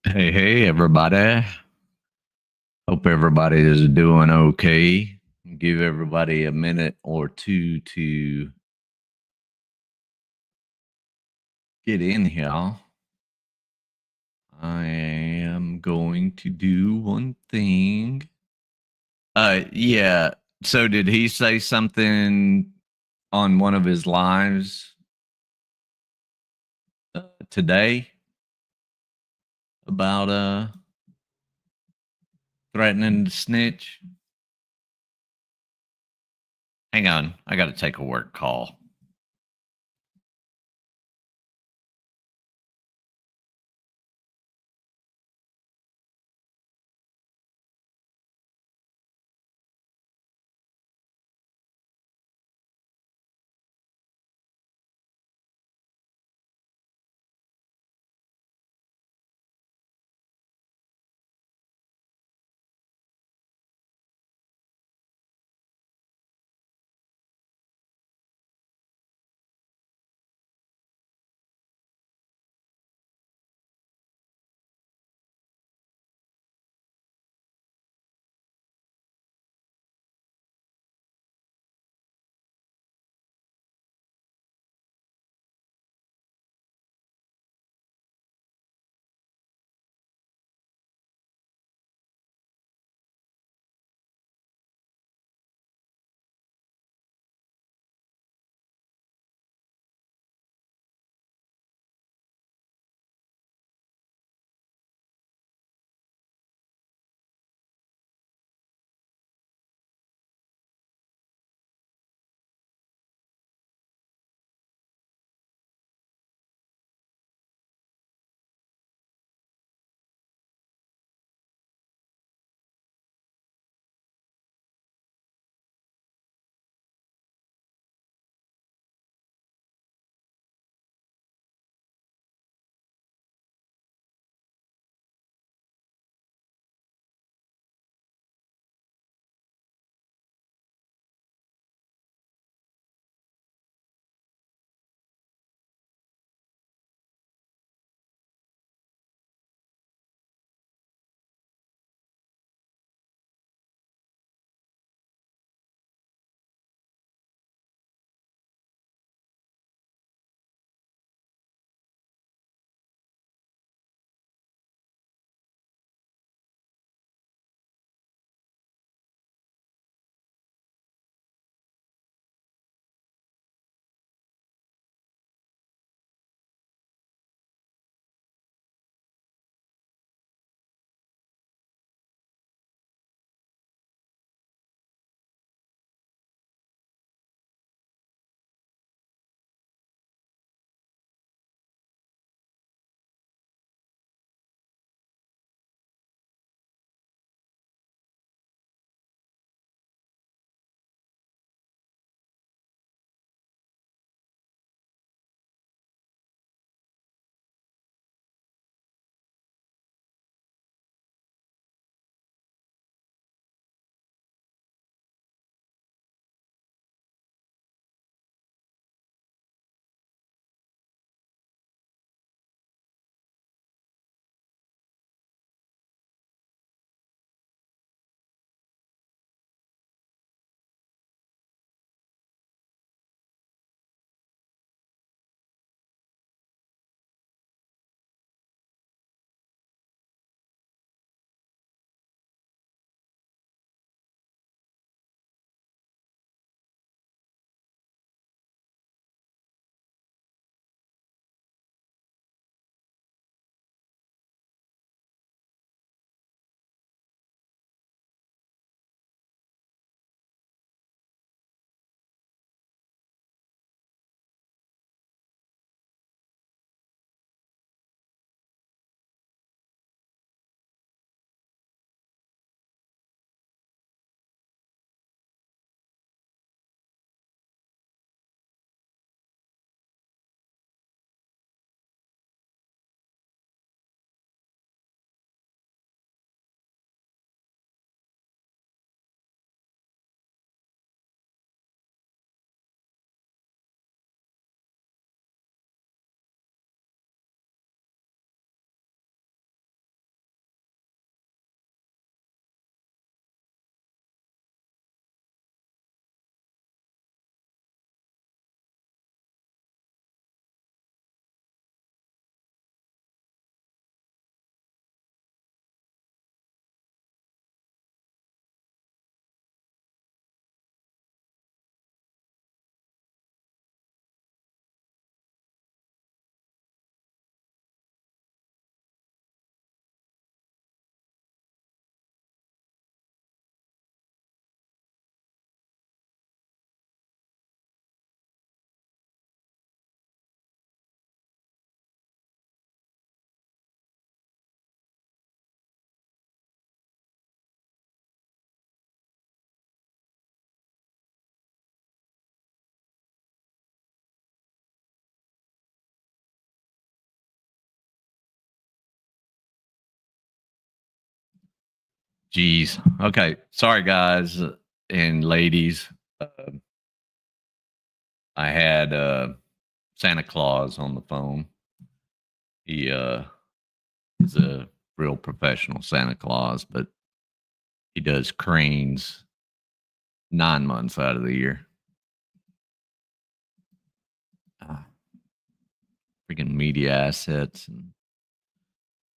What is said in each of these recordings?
Hey, everybody. Hope everybody is doing okay. Give everybody a minute or two to get in here. I am going to do one thing. Yeah. So did he say something on one of his lives today about threatening to snitch? Hang on, I got to take a work call. Geez. Okay. Sorry, guys and ladies. Uh, I had Santa Claus on the phone. He is a real professional Santa Claus, but he does cranes 9 months out of the year. Uh, Freaking media assets and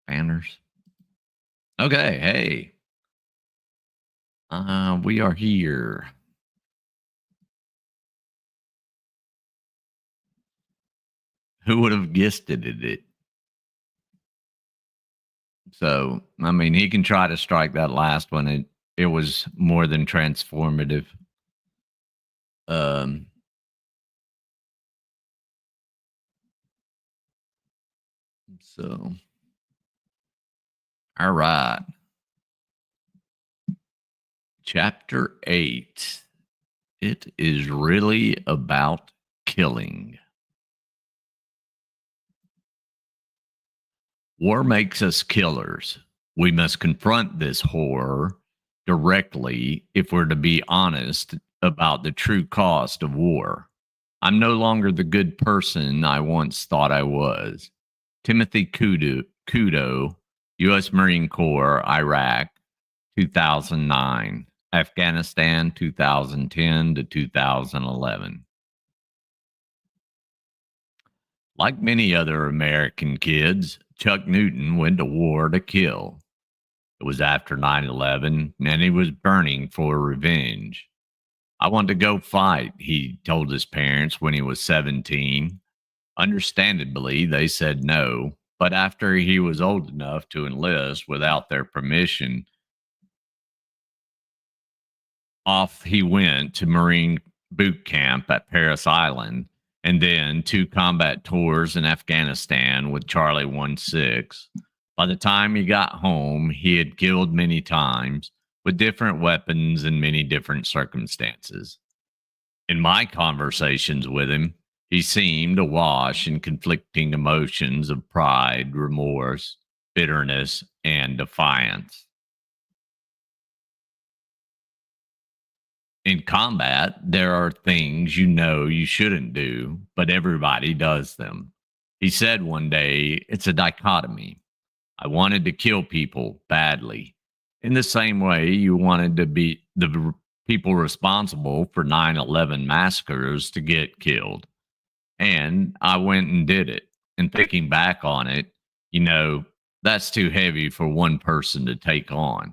banners. Okay. Hey, we are here. Who would have guessed it? So, I mean, he can try to strike that last one. It was more than transformative. Um, so all right. Chapter 8. It is really about killing. War makes us killers. We must confront this horror directly if we're to be honest about the true cost of war. I'm no longer the good person I once thought I was. Timothy Kudo, U.S. Marine Corps, Iraq, 2009. Afghanistan, 2010 to 2011. Like many other American kids, Chuck Newton went to war to kill. It was after 9/11, and he was burning for revenge. I want to go fight, he told his parents when he was 17. Understandably, they said no, but after he was old enough to enlist without their permission, off he went to Marine boot camp at Paris Island and then 2 combat tours in Afghanistan with Charlie 16. By the time he got home, he had killed many times with different weapons in many different circumstances. In my conversations with him, he seemed awash in conflicting emotions of pride, remorse, bitterness, and defiance. In combat, there are things you know you shouldn't do, but everybody does them. He said one day, it's a dichotomy. I wanted to kill people badly. In the same way, you wanted to be the people responsible for 9/11 massacres to get killed. And I went and did it. And thinking back on it, you know, that's too heavy for one person to take on.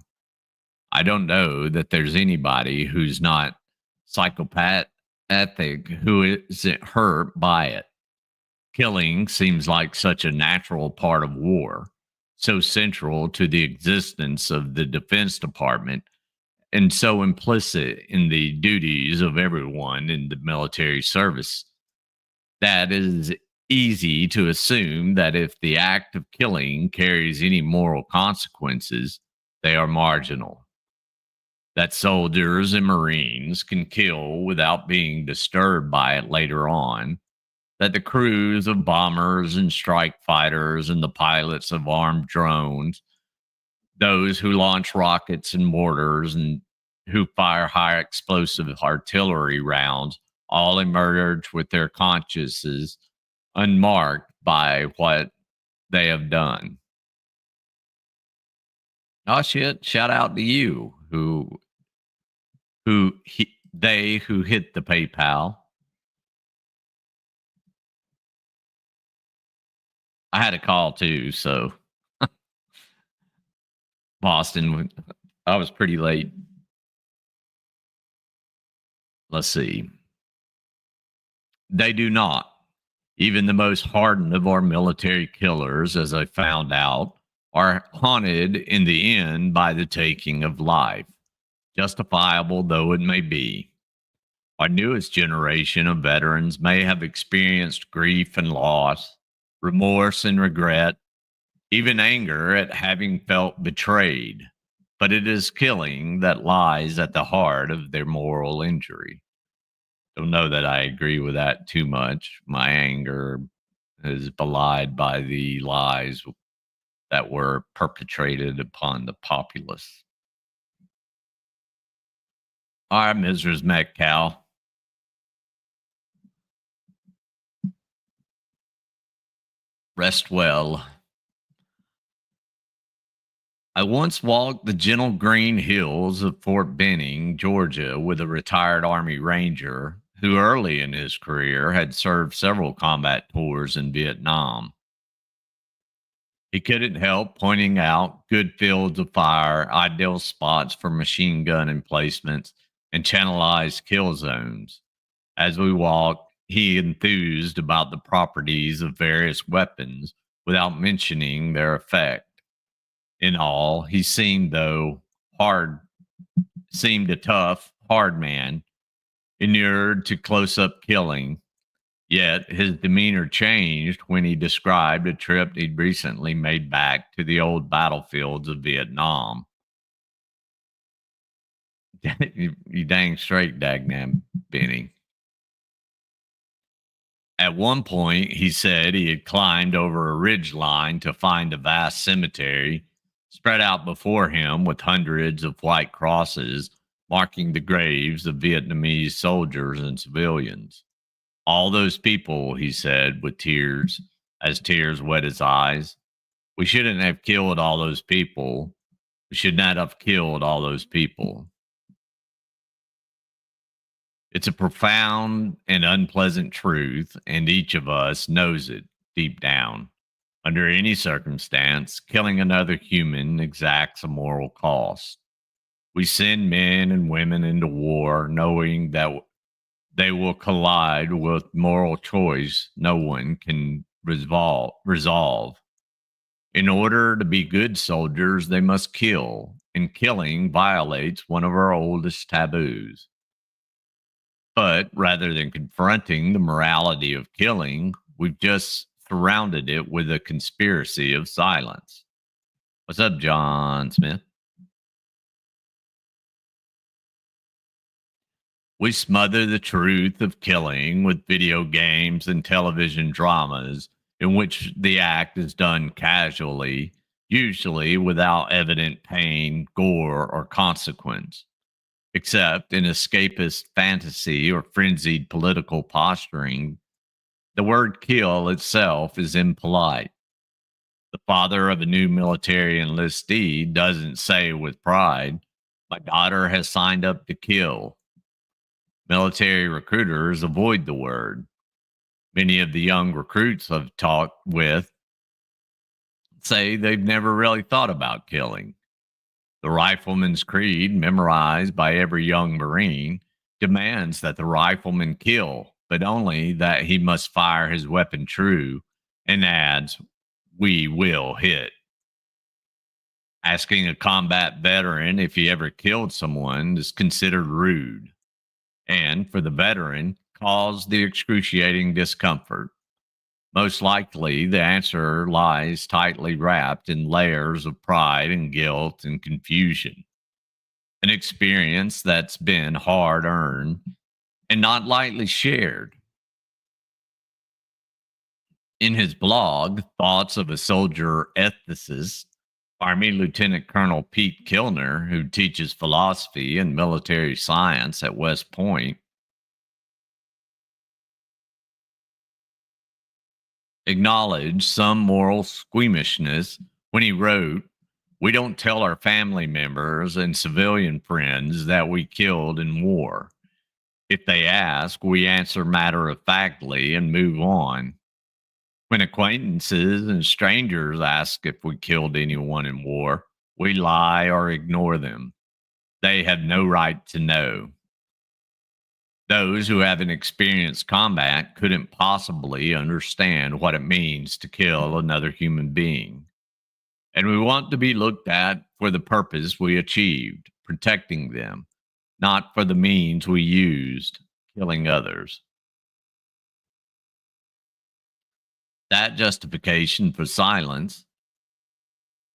I don't know that there's anybody who's not psychopath ethic who isn't hurt by it. Killing seems like such a natural part of war, so central to the existence of the Defense Department, and so implicit in the duties of everyone in the military service that it is easy to assume that if the act of killing carries any moral consequences, they are marginal. That soldiers and Marines can kill without being disturbed by it later on, that the crews of bombers and strike fighters and the pilots of armed drones, those who launch rockets and mortars and who fire high explosive artillery rounds, all emerge with their consciences unmarked by what they have done. Oh shit! Shout out to you who hit the PayPal. I had a call too, so Boston. I was pretty late. Let's see. They do not. Even the most hardened of our military killers, as I found out, are haunted in the end by the taking of life, justifiable though it may be. Our newest generation of veterans may have experienced grief and loss, remorse and regret, even anger at having felt betrayed, but it is killing that lies at the heart of their moral injury. Don't know that I agree with that too much. My anger is belied by the lies that were perpetrated upon the populace. All right, Mrs. Metcalf. Rest well. I once walked the gentle green hills of Fort Benning, Georgia, with a retired Army Ranger who early in his career had served several combat tours in Vietnam. He couldn't help pointing out good fields of fire, ideal spots for machine gun emplacements, and channelized kill zones. As we walked, he enthused about the properties of various weapons without mentioning their effect. In all, he seemed, though, hard, seemed a tough, hard man, inured to close up killing. Yet his demeanor changed when he described a trip he'd recently made back to the old battlefields of Vietnam. You dang straight, Dagnam Benny. At one point, he said he had climbed over a ridge line to find a vast cemetery spread out before him with hundreds of white crosses marking the graves of Vietnamese soldiers and civilians. All those people, he said, with tears, as tears wet his eyes. We shouldn't have killed all those people. We should not have killed all those people. It's a profound and unpleasant truth, and each of us knows it deep down. Under any circumstance, killing another human exacts a moral cost. We send men and women into war knowing that they will collide with moral choice no one can resolve. In order to be good soldiers, they must kill, and killing violates one of our oldest taboos. But rather than confronting the morality of killing, we've just surrounded it with a conspiracy of silence. What's up, John Smith? We smother the truth of killing with video games and television dramas in which the act is done casually, usually without evident pain, gore, or consequence. Except in escapist fantasy or frenzied political posturing, the word kill itself is impolite. The father of a new military enlistee doesn't say with pride, "My daughter has signed up to kill." Military recruiters avoid the word. Many of the young recruits I've talked with say they've never really thought about killing. The Rifleman's Creed, memorized by every young Marine, demands that the rifleman kill, but only that he must fire his weapon true, and adds, "We will hit." Asking a combat veteran if he ever killed someone is considered rude, and for the veteran, cause the excruciating discomfort. Most likely, the answer lies tightly wrapped in layers of pride and guilt and confusion, an experience that's been hard earned and not lightly shared. In his blog, Thoughts of a Soldier Ethicist, Army Lieutenant Colonel Pete Kilner, who teaches philosophy and military science at West Point, acknowledged some moral squeamishness when he wrote, "We don't tell our family members and civilian friends that we killed in war. If they ask, we answer matter of factly and move on. When acquaintances and strangers ask if we killed anyone in war, we lie or ignore them. They have no right to know. Those who haven't experienced combat couldn't possibly understand what it means to kill another human being. And we want to be looked at for the purpose we achieved, protecting them, not for the means we used, killing others." That justification for silence,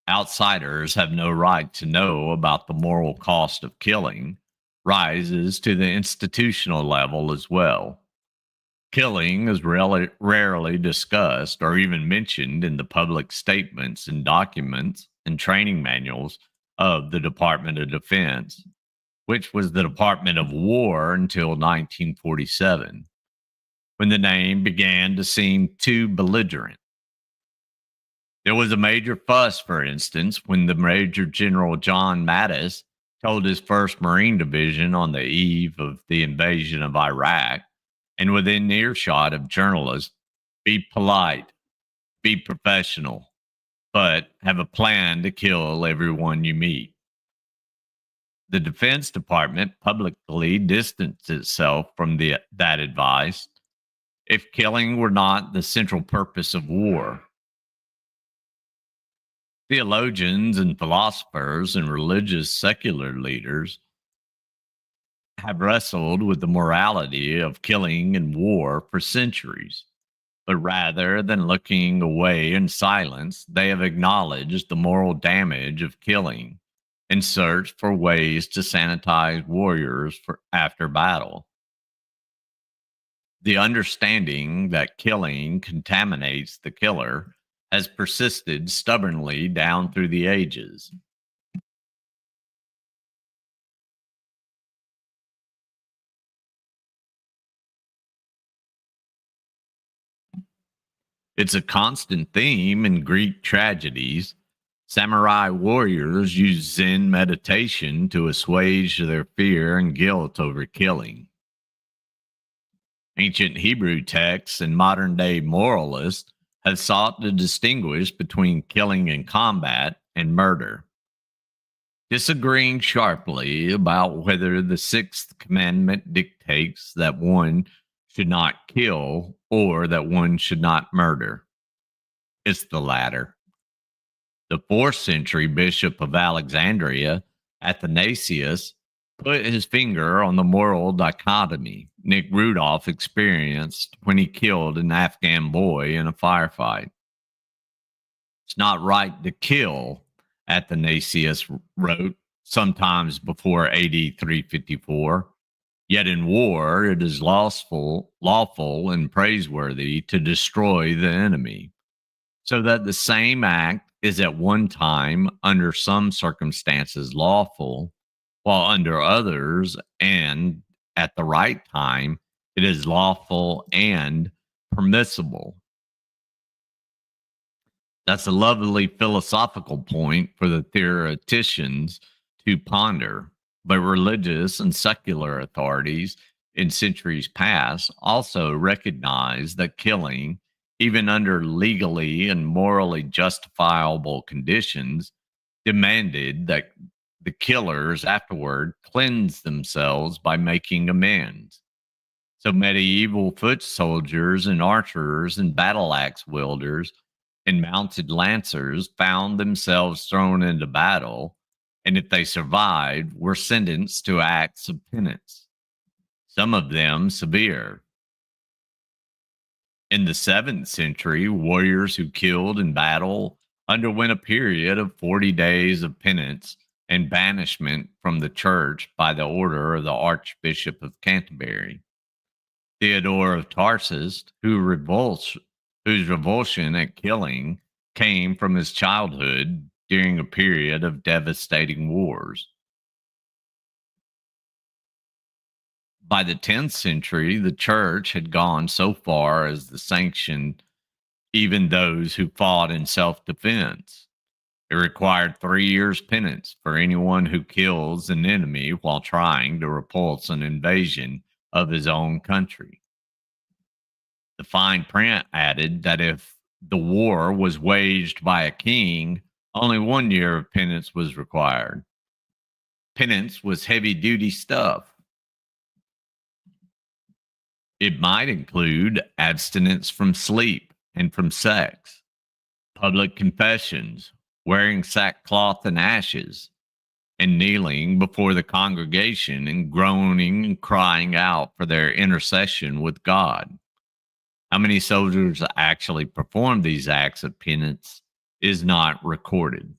outsiders have no right to know about the moral cost of killing, rises to the institutional level as well. Killing is rarely discussed or even mentioned in the public statements and documents and training manuals of the Department of Defense. which was the Department of War until 1947, when the name began to seem too belligerent. There was a major fuss, for instance, when the Major General John Mattis told his 1st Marine Division on the eve of the invasion of Iraq and within earshot of journalists, be polite, be professional, but have a plan to kill everyone you meet. The Defense Department publicly distanced itself from that advice if killing were not the central purpose of war. Theologians and philosophers and religious secular leaders have wrestled with the morality of killing and war for centuries. But rather than looking away in silence, they have acknowledged the moral damage of killing and searched for ways to sanitize warriors after battle. The understanding that killing contaminates the killer has persisted stubbornly down through the ages. It's a constant theme in Greek tragedies. Samurai warriors use Zen meditation to assuage their fear and guilt over killing. Ancient Hebrew texts and modern day moralists have sought to distinguish between killing in combat and murder, disagreeing sharply about whether the 6th commandment dictates that one should not kill or that one should not murder. It's the latter. The 4th century bishop of Alexandria, Athanasius, put his finger on the moral dichotomy Nick Rudolph experienced when he killed an Afghan boy in a firefight. It's not right to kill, Athanasius wrote sometimes before AD 354. Yet in war, it is lawful and praiseworthy to destroy the enemy, so that the same act is at one time, under some circumstances, lawful, while under others, and at the right time, it is lawful and permissible. That's a lovely philosophical point for the theoreticians to ponder, but religious and secular authorities in centuries past also recognized that killing, even under legally and morally justifiable conditions, demanded that the killers afterward cleanse themselves by making amends. So medieval foot soldiers and archers and battle axe wielders and mounted lancers found themselves thrown into battle, and if they survived, were sentenced to acts of penance, some of them severe. In the 7th century, warriors who killed in battle underwent a period of 40 days of penance and banishment from the church by the order of the Archbishop of Canterbury. Theodore of Tarsus, whose revulsion at killing came from his childhood during a period of devastating wars. By the 10th century, the church had gone so far as to sanction even those who fought in self-defense. It required 3 years' penance for anyone who kills an enemy while trying to repulse an invasion of his own country. The fine print added that if the war was waged by a king, only 1 year of penance was required. Penance was heavy-duty stuff. It might include abstinence from sleep and from sex, public confessions, wearing sackcloth and ashes, and kneeling before the congregation and groaning and crying out for their intercession with God. How many soldiers actually performed these acts of penance is not recorded.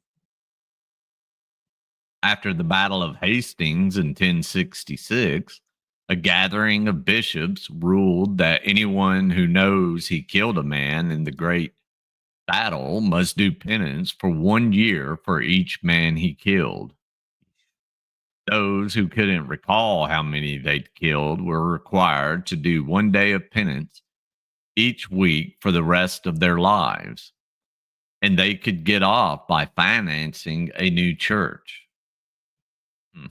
After the Battle of Hastings in 1066, a gathering of bishops ruled that anyone who knows he killed a man in the great battle must do penance for 1 year for each man he killed. Those who couldn't recall how many they'd killed were required to do 1 day of penance each week for the rest of their lives, and they could get off by financing a new church. Hmm.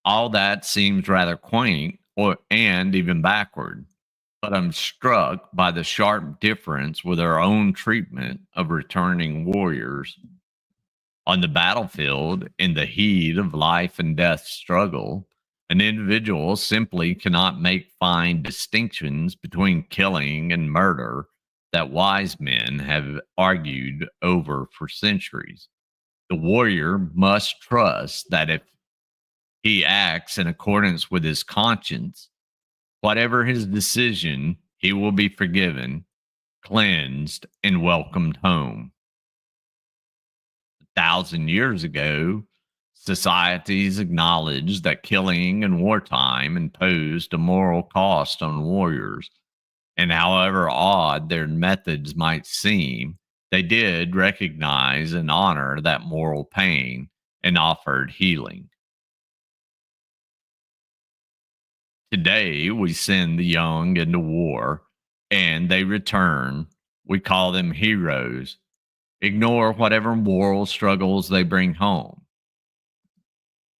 All that seems rather quaint and even backward, but I'm struck by the sharp difference with our own treatment of returning warriors. On the battlefield, in the heat of life and death struggle, an individual simply cannot make fine distinctions between killing and murder that wise men have argued over for centuries. The warrior must trust that if he acts in accordance with his conscience, whatever his decision, he will be forgiven, cleansed, and welcomed home. 1,000 years ago, societies acknowledged that killing in wartime imposed a moral cost on warriors. And however odd their methods might seem, they did recognize and honor that moral pain and offered healing. Today, we send the young into war and they return. We call them heroes. Ignore whatever moral struggles they bring home.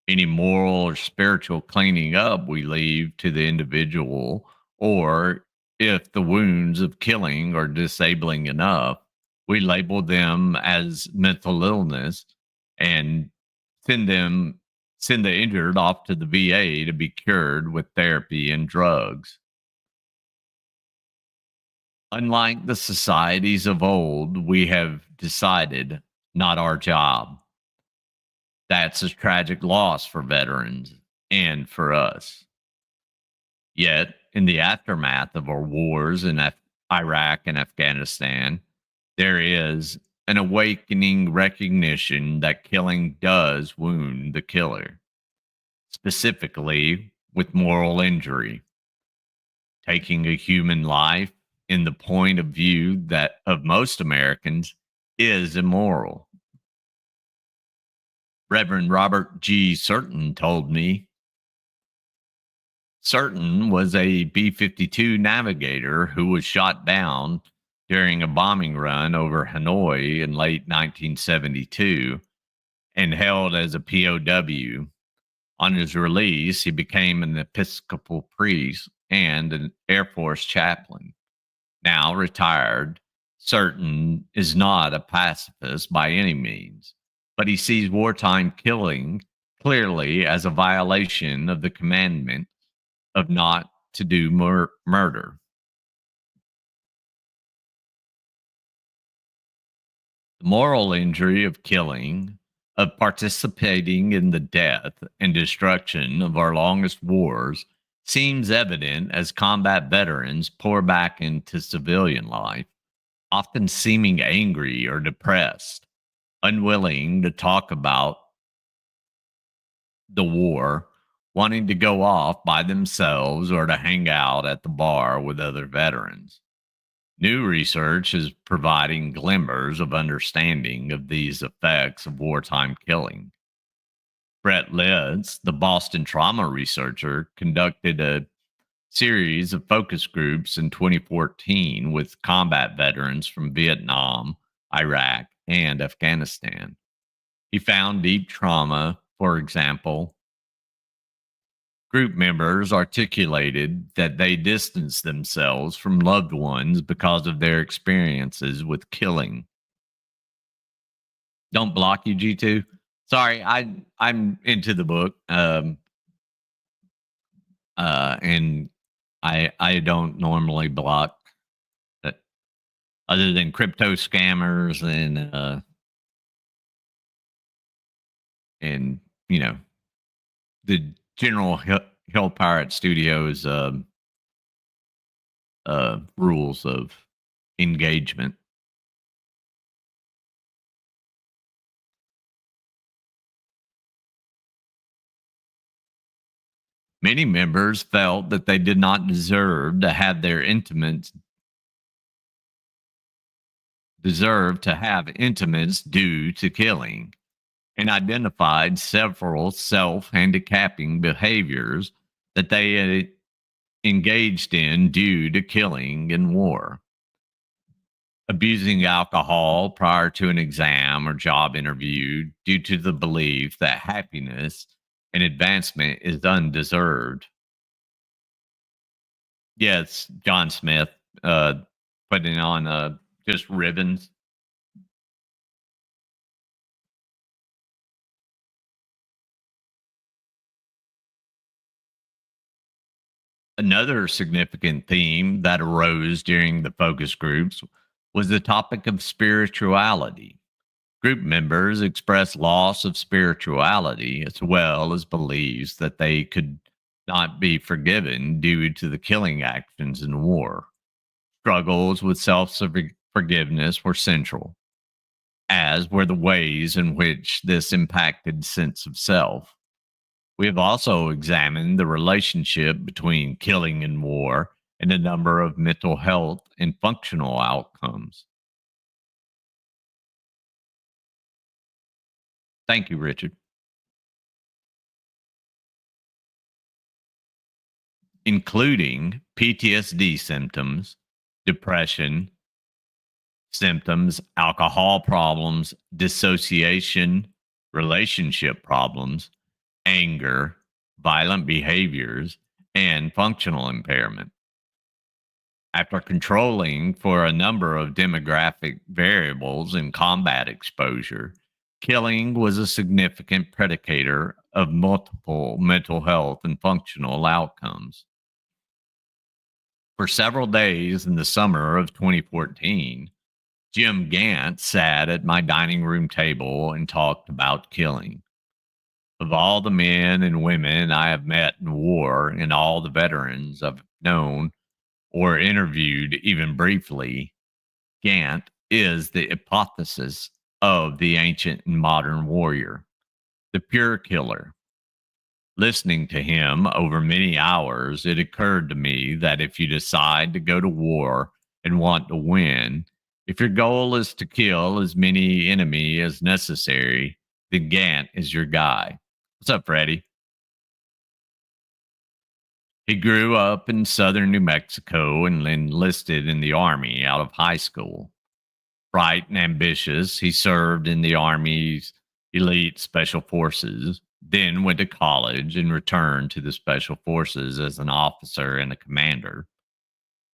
Any moral or spiritual cleaning up we leave to the individual, or if the wounds of killing are disabling enough, we label them as mental illness and send them send the injured off to the VA to be cured with therapy and drugs. Unlike the societies of old, we have decided not our job. That's a tragic loss for veterans and for us. Yet, in the aftermath of our wars in Iraq and Afghanistan, there is an awakening recognition that killing does wound the killer, specifically with moral injury. Taking a human life in the point of view that of most Americans is immoral. Reverend Robert G. Certain told me Certain was a B 52 navigator who was shot down during a bombing run over Hanoi in late 1972 and held as a POW. On his release, he became an Episcopal priest and an Air Force chaplain. Now retired, Certain is not a pacifist by any means, but he sees wartime killing clearly as a violation of the commandment of not to do murder. The moral injury of killing, of participating in the death and destruction of our longest wars, seems evident as combat veterans pour back into civilian life, often seeming angry or depressed, unwilling to talk about the war, wanting to go off by themselves or to hang out at the bar with other veterans. New research is providing glimmers of understanding of these effects of wartime killing. Brett Litz, the Boston trauma researcher, conducted a series of focus groups in 2014 with combat veterans from Vietnam, Iraq, and Afghanistan. He found deep trauma, for example. Group members articulated that they distanced themselves from loved ones because of their experiences with killing. Don't block you, G2. Sorry, I'm into the book, and I don't normally block, but other than crypto scammers and the general Hill Pirate Studios rules of engagement. Many members felt that they did not deserve to have intimates due to killing. and identified several self handicapping behaviors that they had engaged in due to killing and war. Abusing alcohol prior to an exam or job interview due to the belief that happiness and advancement is undeserved. Yeah, it's John Smith uh, putting on just ribbons. Another significant theme that arose during the focus groups was the topic of spirituality. Group members expressed loss of spirituality as well as beliefs that they could not be forgiven due to the killing actions in war. Struggles with self forgiveness were central, as were the ways in which this impacted sense of self. We have also examined the relationship between killing and war and a number of mental health and functional outcomes. Thank you, Richard. Including PTSD symptoms, depression symptoms, alcohol problems, dissociation, relationship problems, anger, violent behaviors, and functional impairment. After controlling for a number of demographic variables in combat exposure, killing was a significant predicator of multiple mental health and functional outcomes. For several days in the summer of 2014, Jim Gant sat at my dining room table and talked about killing. Of all the men and women I have met in war and all the veterans I've known or interviewed even briefly, Gant is the hypothesis of the ancient and modern warrior, the pure killer. Listening to him over many hours, it occurred to me that if you decide to go to war and want to win, if your goal is to kill as many enemy as necessary, then Gant is your guy. What's up, Freddie? He grew up in southern New Mexico and enlisted in the Army out of high school. Bright and ambitious, he served in the Army's elite special forces, then went to college and returned to the special forces as an officer and a commander.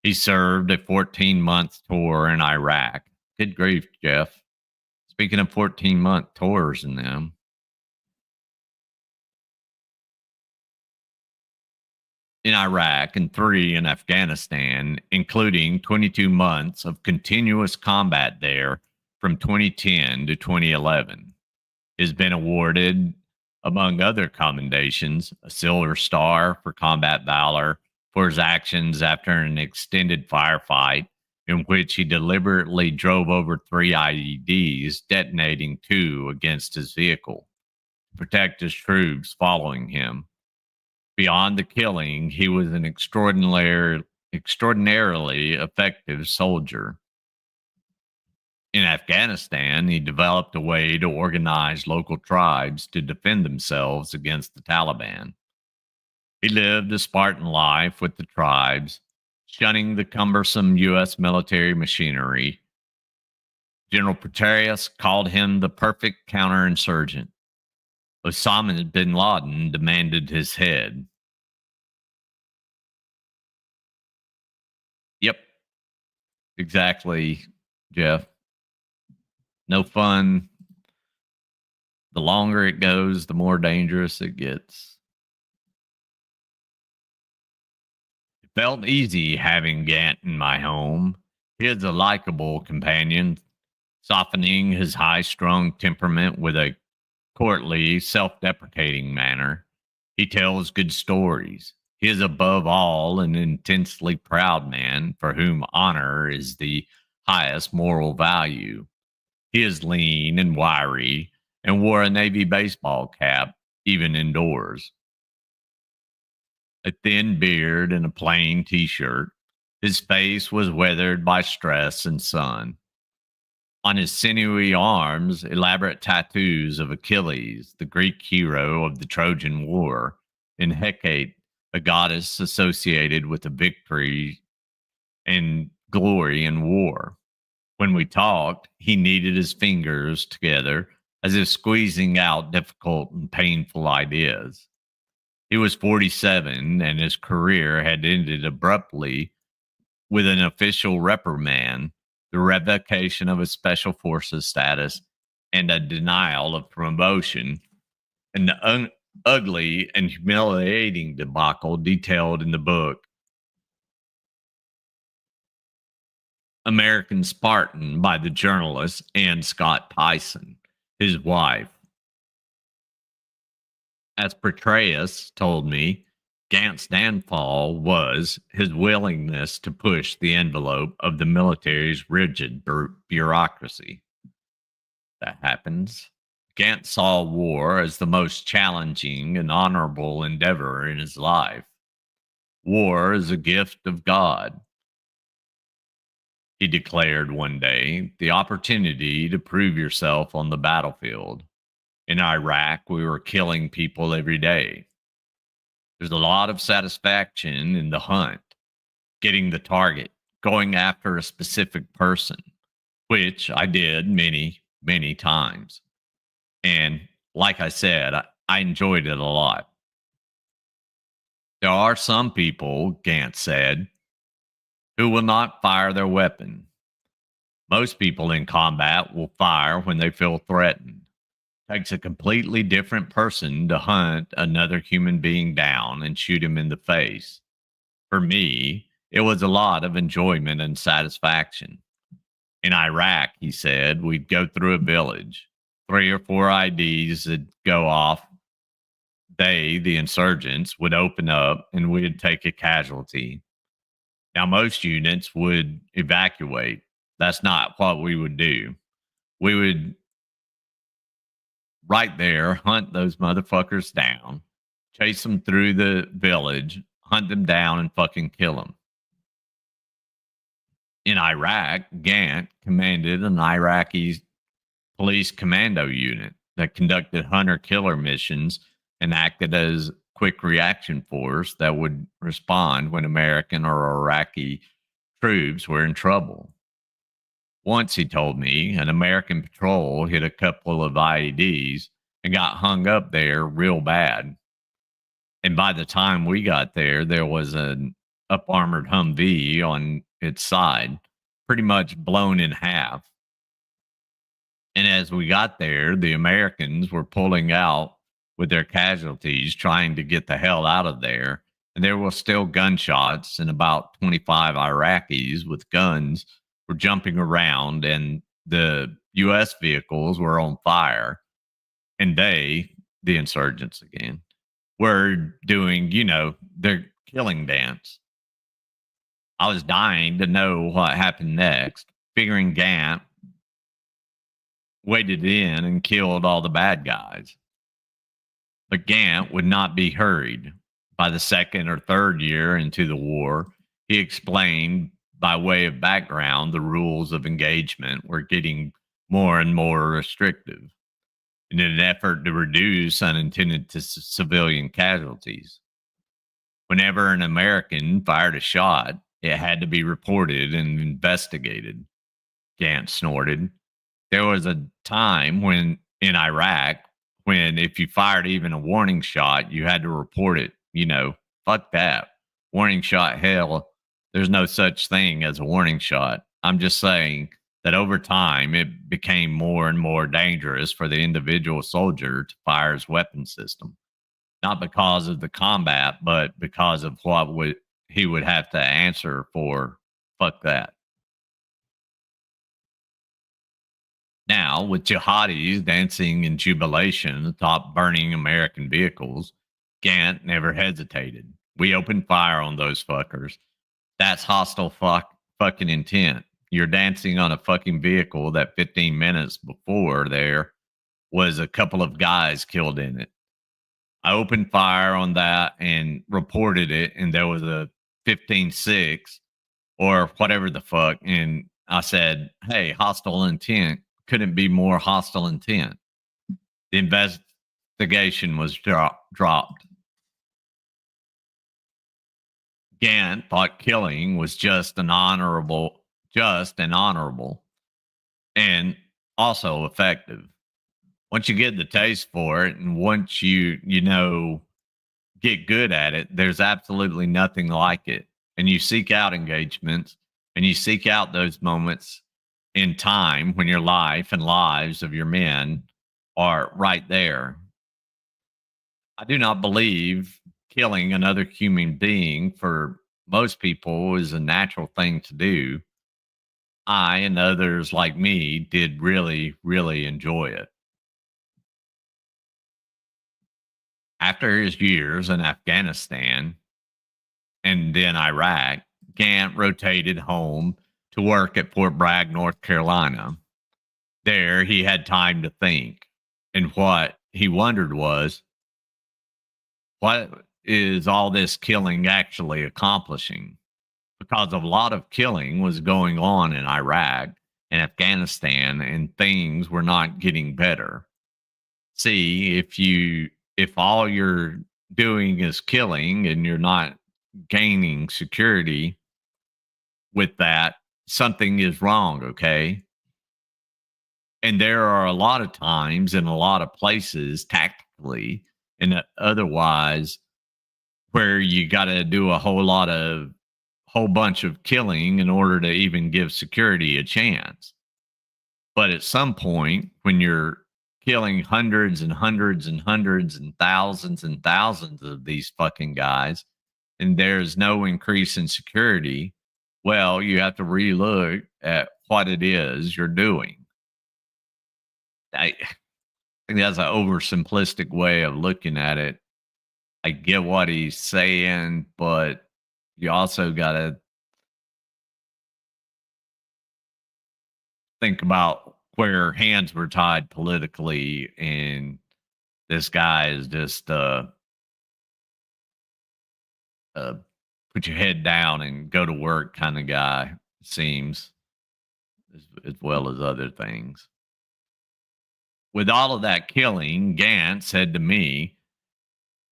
He served a 14-month tour in Iraq. Good grief, Jeff. Speaking of 14-month tours in them, in Iraq and 3 in Afghanistan, including 22 months of continuous combat there from 2010 to 2011. Has been awarded, among other commendations, a Silver Star for combat valor for his actions after an extended firefight in which he deliberately drove over 3 IEDs, detonating 2 against his vehicle to protect his troops following him. Beyond the killing, he was an extraordinarily effective soldier. In Afghanistan, he developed a way to organize local tribes to defend themselves against the Taliban. He lived a Spartan life with the tribes, shunning the cumbersome U.S. military machinery. General Petraeus called him the perfect counterinsurgent. Osama bin Laden demanded his head. Yep, exactly, Jeff. No fun. The longer it goes, the more dangerous it gets. It felt easy having Gant in my home. He is a likable companion, softening his high strung temperament with a courtly, self deprecating manner. He tells good stories. He is above all an intensely proud man for whom honor is the highest moral value. He is lean and wiry and wore a Navy baseball cap, even indoors. A thin beard and a plain t shirt. His face was weathered by stress and sun. On his sinewy arms, elaborate tattoos of Achilles, the Greek hero of the Trojan War, and Hecate, a goddess associated with the victory and glory in war. When we talked, he kneaded his fingers together as if squeezing out difficult and painful ideas. He was 47 and his career had ended abruptly with an official reprimand, the revocation of his special forces status, and a denial of promotion, and the ugly and humiliating debacle detailed in the book American Spartan by the journalist Ann Scott Tyson, his wife. As Petraeus told me, Gant's downfall was his willingness to push the envelope of the military's rigid bureaucracy. That happens. Gant saw war as the most challenging and honorable endeavor in his life. War is a gift of God, he declared one day, the opportunity to prove yourself on the battlefield. In Iraq, we were killing people every day. There's a lot of satisfaction in the hunt, getting the target, going after a specific person, which I did many, many times. And like I said, I enjoyed it a lot. There are some people, Gant said, who will not fire their weapon. Most people in combat will fire when they feel threatened. It takes a completely different person to hunt another human being down and shoot him in the face. For me, it was a lot of enjoyment and satisfaction. In Iraq, he said, we'd go through a village, 3 or 4 IDs would go off. They, the insurgents, would open up and we'd take a casualty. Now, most units would evacuate. That's not what we would do. We would, right there, hunt those motherfuckers down, chase them through the village, hunt them down, and fucking kill them. In Iraq, Gant commanded an Iraqi police commando unit that conducted hunter-killer missions and acted as quick reaction force that would respond when American or Iraqi troops were in trouble. Once, he told me, an American patrol hit a couple of IEDs and got hung up there real bad. And by the time we got there, there was an up-armored Humvee on its side, pretty much blown in half. And as we got there, the Americans were pulling out with their casualties, trying to get the hell out of there. And there were still gunshots, and about 25 Iraqis with guns were jumping around, and the U.S. vehicles were on fire. And they, the insurgents again, were doing, their killing dance. I was dying to know what happened next, figuring Gant waded in and killed all the bad guys. But Gant would not be hurried. By the second or third year into the war, he explained by way of background the rules of engagement were getting more and more restrictive in an effort to reduce unintended civilian casualties. Whenever an American fired a shot, it had to be reported and investigated. Gant snorted. There was a time when in Iraq when if you fired even a warning shot, you had to report it. Fuck that. Warning shot, hell, there's no such thing as a warning shot. I'm just saying that over time, it became more and more dangerous for the individual soldier to fire his weapon system. Not because of the combat, but because of what he would have to answer for. Fuck that. Now, with jihadis dancing in jubilation atop burning American vehicles, Gant never hesitated. We opened fire on those fuckers. That's hostile fucking intent. You're dancing on a fucking vehicle that 15 minutes before there was a couple of guys killed in it. I opened fire on that and reported it, and there was a 15-6 or whatever the fuck. And I said, hey, hostile intent couldn't be more hostile intent. The investigation was dropped. Gant thought killing was just and honorable, and also effective. Once you get the taste for it, and once you get good at it, there's absolutely nothing like it. And you seek out engagements, and you seek out those moments in time when your life and lives of your men are right there. I do not believe killing another human being for most people is a natural thing to do. I and others like me did really, really enjoy it. After his years in Afghanistan and then Iraq, Gant rotated home to work at Fort Bragg, North Carolina. There, he had time to think. And what he wondered was, what is all this killing actually accomplishing? Because a lot of killing was going on in Iraq and Afghanistan, and things were not getting better. See, if all you're doing is killing and you're not gaining security with that, something is wrong, okay? And there are a lot of times in a lot of places, tactically and otherwise, where you got to do a whole bunch of killing in order to even give security a chance. But at some point, when you're killing hundreds and hundreds and hundreds and thousands of these fucking guys, and there's no increase in security, well, you have to relook at what it is you're doing. I think that's an oversimplistic way of looking at it. I get what he's saying, but you also got to think about where hands were tied politically, and this guy is just uh put your head down and go to work kind of guy, seems, as well as other things. With all of that killing, Gant said to me,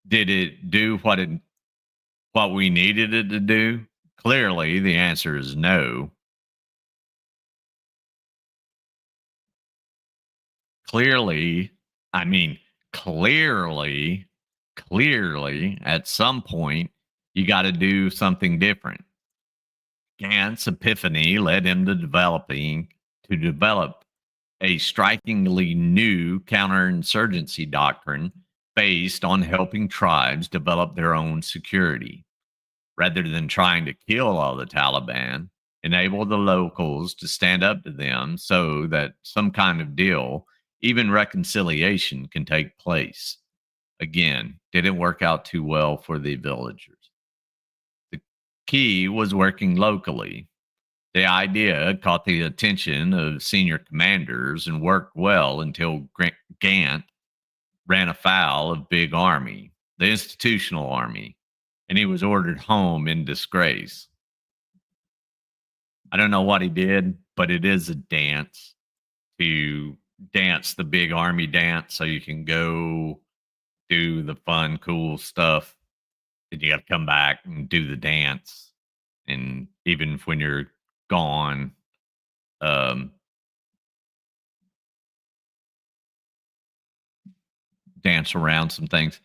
did it do what we needed it to do? Clearly, the answer is no. Clearly, I mean, clearly, at some point, you got to do something different. Gant's epiphany led him to develop a strikingly new counterinsurgency doctrine based on helping tribes develop their own security. Rather than trying to kill all the Taliban, enable the locals to stand up to them so that some kind of deal, even reconciliation, can take place. Again, didn't work out too well for the villagers. The key was working locally. The idea caught the attention of senior commanders and worked well until Gant ran afoul of Big Army, the institutional army, and he was ordered home in disgrace. I don't know what he did, but it is a dance to dance the Big Army dance so you can go do the fun, cool stuff. And you got to come back and do the dance. And even when you're gone, um, dance around some things.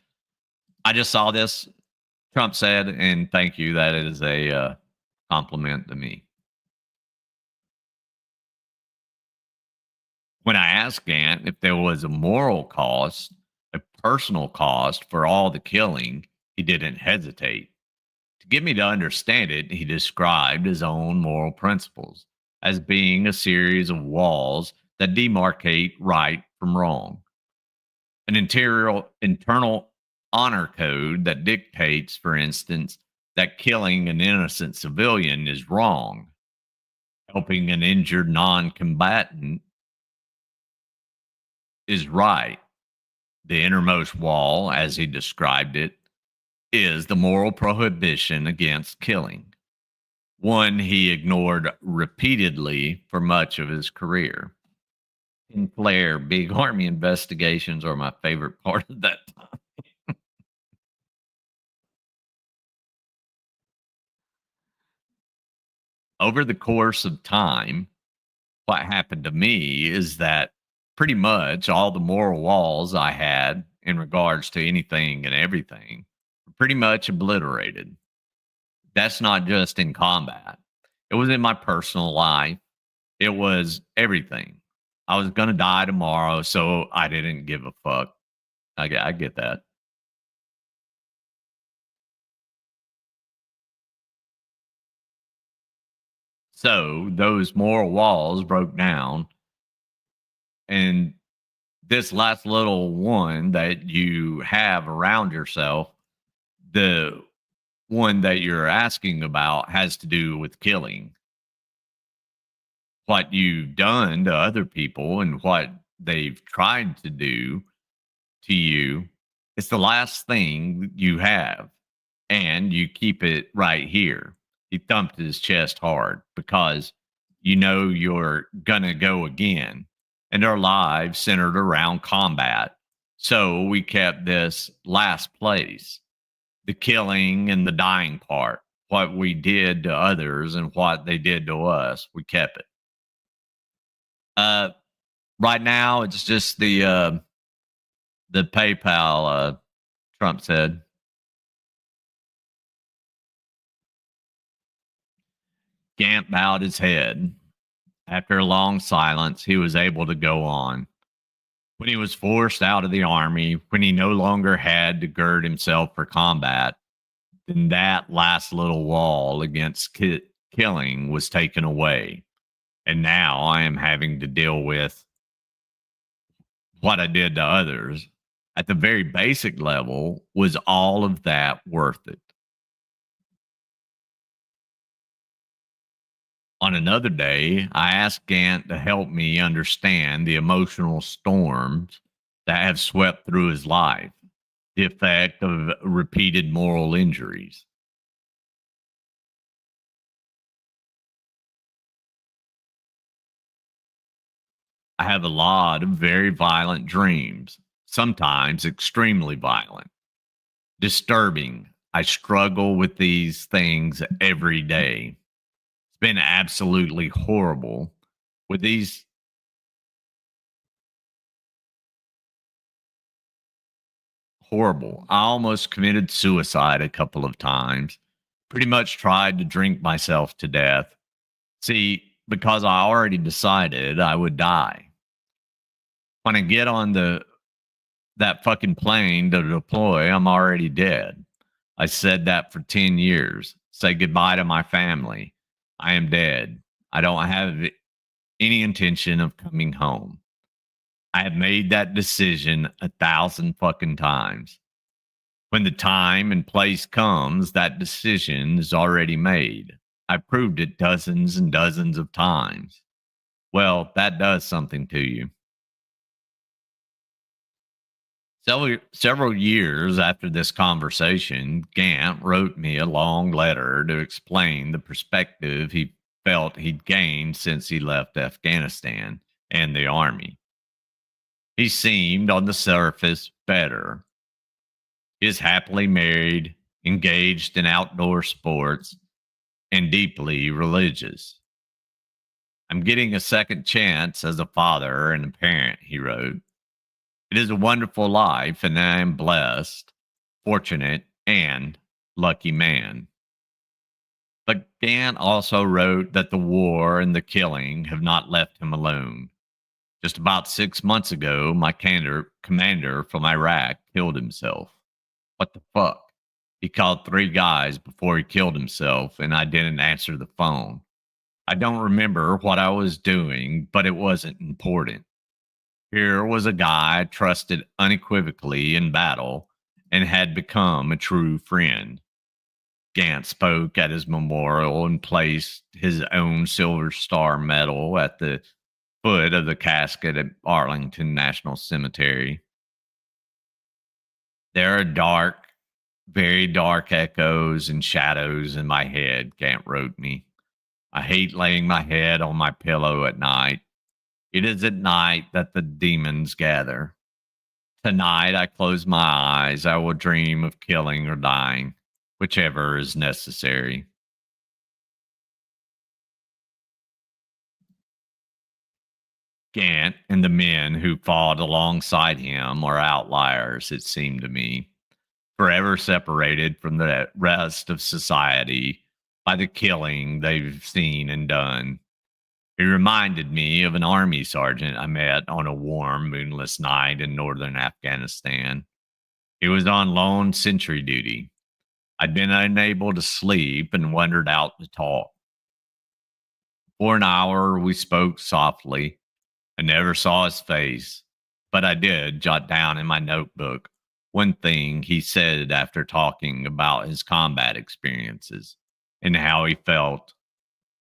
I just saw this. Trump said, and thank you. That is a compliment to me. When I asked Gant if there was a moral cost, a personal cost for all the killing, he didn't hesitate. To get me to understand it, he described his own moral principles as being a series of walls that demarcate right from wrong. An internal honor code that dictates, for instance, that killing an innocent civilian is wrong. Helping an injured non-combatant is right. The innermost wall, as he described it, is the moral prohibition against killing. one he ignored repeatedly for much of his career. In Flair, big army investigations are my favorite part of that time. Over the course of time, what happened to me is that pretty much all the moral walls I had in regards to anything and everything were pretty much obliterated. That's not just in combat. It was in my personal life. It was everything. I was gonna die tomorrow, so I didn't give a fuck. I get that. So those moral walls broke down, and this last little one that you have around yourself, the one that you're asking about, has to do with killing. What you've done to other people and what they've tried to do to you, it's the last thing you have, and you keep it right here. He thumped his chest hard because you know you're gonna go again, and our lives centered around combat. So we kept this last place, the killing and the dying part, what we did to others and what they did to us. We kept it. Uh, right now, it's just the PayPal. Trump said. Gant bowed his head. After a long silence, he was able to go on. When he was forced out of the army, when he no longer had to gird himself for combat, then that last little wall against killing was taken away. And now I am having to deal with what I did to others. At the very basic level, was all of that worth it? On another day, I asked Gant to help me understand the emotional storms that have swept through his life, the effect of repeated moral injuries. I have a lot of very violent dreams, sometimes extremely violent, disturbing. I struggle with these things every day. It's been absolutely horrible. With these horrible. I almost committed suicide a couple of times. Pretty much tried to drink myself to death. See, because I already decided I would die. When I get on the that fucking plane to deploy, I'm already dead. I said that for 10 years. Say goodbye to my family. I am dead. I don't have any intention of coming home. I have made that decision 1,000 fucking times. When the time and place comes, that decision is already made. I proved it dozens and dozens of times. Well, that does something to you. Several years after this conversation, Gant wrote me a long letter to explain the perspective he felt he'd gained since he left Afghanistan and the army. He seemed on the surface better. He is happily married, engaged in outdoor sports, and deeply religious. I'm getting a second chance as a father and a parent, he wrote. It is a wonderful life, and I am blessed, fortunate, and lucky man. But Gant also wrote that the war and the killing have not left him alone. Just about 6 months ago, my commander from Iraq killed himself. What the fuck? He called 3 guys before he killed himself, and I didn't answer the phone. I don't remember what I was doing, but it wasn't important. Here was a guy I trusted unequivocally in battle and had become a true friend. Gant spoke at his memorial and placed his own Silver Star medal at the foot of the casket at Arlington National Cemetery. There are dark, very dark echoes and shadows in my head, Gant wrote me. I hate laying my head on my pillow at night. It is at night that the demons gather. Tonight I close my eyes. I will dream of killing or dying, whichever is necessary. Gant and the men who fought alongside him are outliers, it seemed to me, forever separated from the rest of society by the killing they've seen and done. He reminded me of an army sergeant I met on a warm, moonless night in northern Afghanistan. He was on lone sentry duty. I'd been unable to sleep and wandered out to talk. For an hour, we spoke softly. I never saw his face, but I did jot down in my notebook one thing he said after talking about his combat experiences and how he felt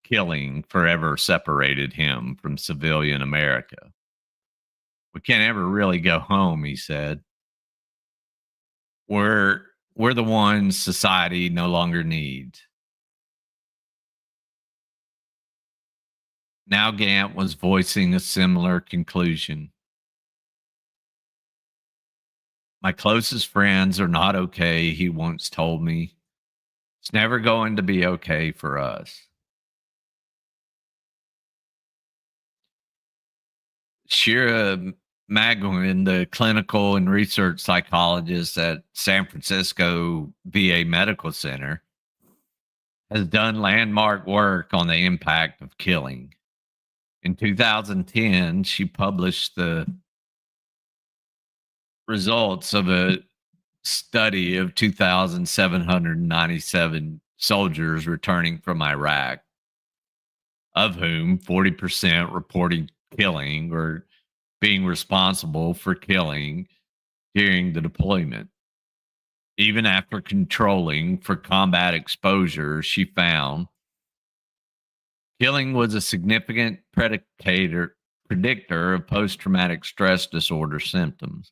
killing forever separated him from civilian America. We can't ever really go home, he said. We're we're the ones society no longer needs. Now Gant was voicing a similar conclusion. My closest friends are not okay, he once told me. It's never going to be okay for us. Shira Magwin, the clinical and research psychologist at San Francisco VA Medical Center, has done landmark work on the impact of killing. In 2010, she published the results of a study of 2,797 soldiers returning from Iraq, of whom 40% reported killing or being responsible for killing during the deployment. Even after controlling for combat exposure, she found killing was a significant predictor of post traumatic stress disorder symptoms,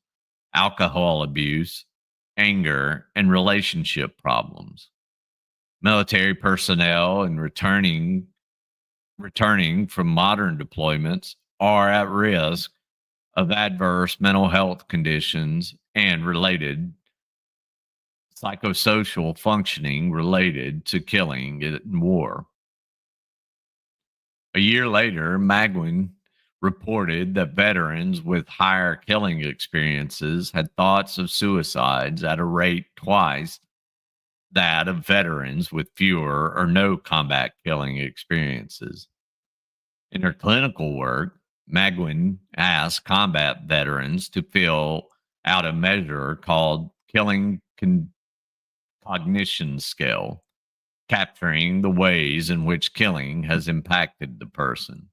alcohol abuse, anger, and relationship problems. Military personnel and returning from modern deployments are at risk of adverse mental health conditions and related psychosocial functioning related to killing in war. A year later, Magwin reported that veterans with higher killing experiences had thoughts of suicides at a rate twice that of veterans with fewer or no combat killing experiences. In her clinical work, Magwin asked combat veterans to fill out a measure called Killing Cognition Scale, capturing the ways in which killing has impacted the person.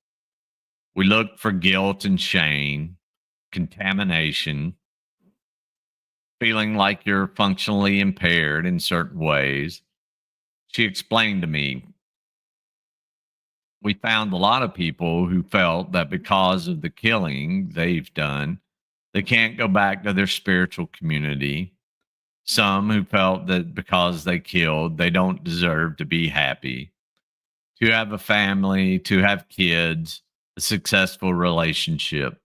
We looked for guilt and shame, contamination, feeling like you're functionally impaired in certain ways. She explained to me, we found a lot of people who felt that because of the killing they've done, they can't go back to their spiritual community. Some who felt that because they killed, they don't deserve to be happy, to have a family, to have kids, a successful relationship.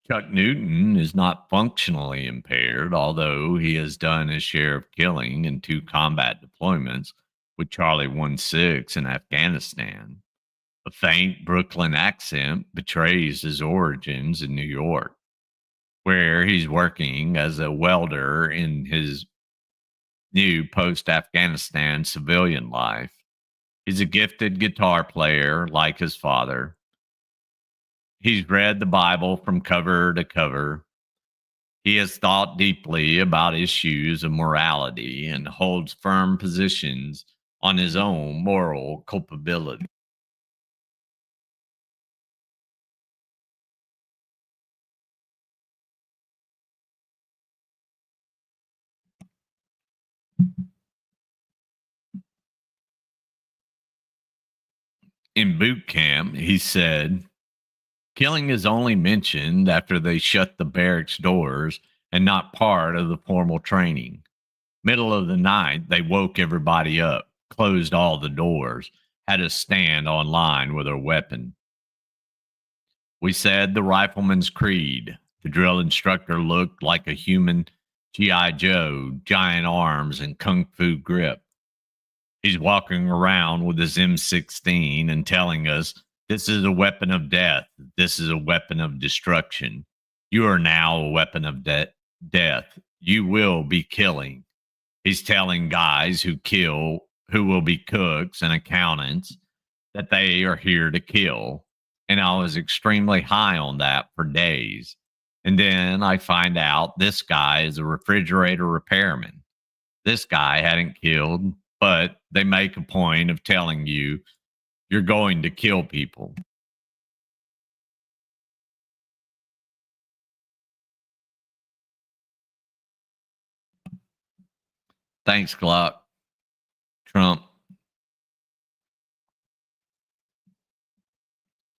Chuck Newton is not functionally impaired, although he has done his share of killing in 2 combat deployments with Charlie 1-6 in Afghanistan. A faint Brooklyn accent betrays his origins in New York, where he's working as a welder in his new post Afghanistan civilian life. He's a gifted guitar player like his father. He's read the Bible from cover to cover. He has thought deeply about issues of morality and holds firm positions on his own moral culpability. In boot camp, he said, killing is only mentioned after they shut the barracks doors and not part of the formal training. Middle of the night, they woke everybody up. closed all the doors, had us stand on line with our weapon. We said the rifleman's creed. The drill instructor looked like a human G.I. Joe, giant arms and kung fu grip. He's walking around with his M16 and telling us, this is a weapon of death. This is a weapon of destruction. You are now a weapon of death. You will be killing. He's telling guys who kill, who will be cooks and accountants, that they are here to kill. And I was extremely high on that for days. And then I find out this guy is a refrigerator repairman. This guy hadn't killed, but they make a point of telling you you're going to kill people. Thanks, Glock. Trump.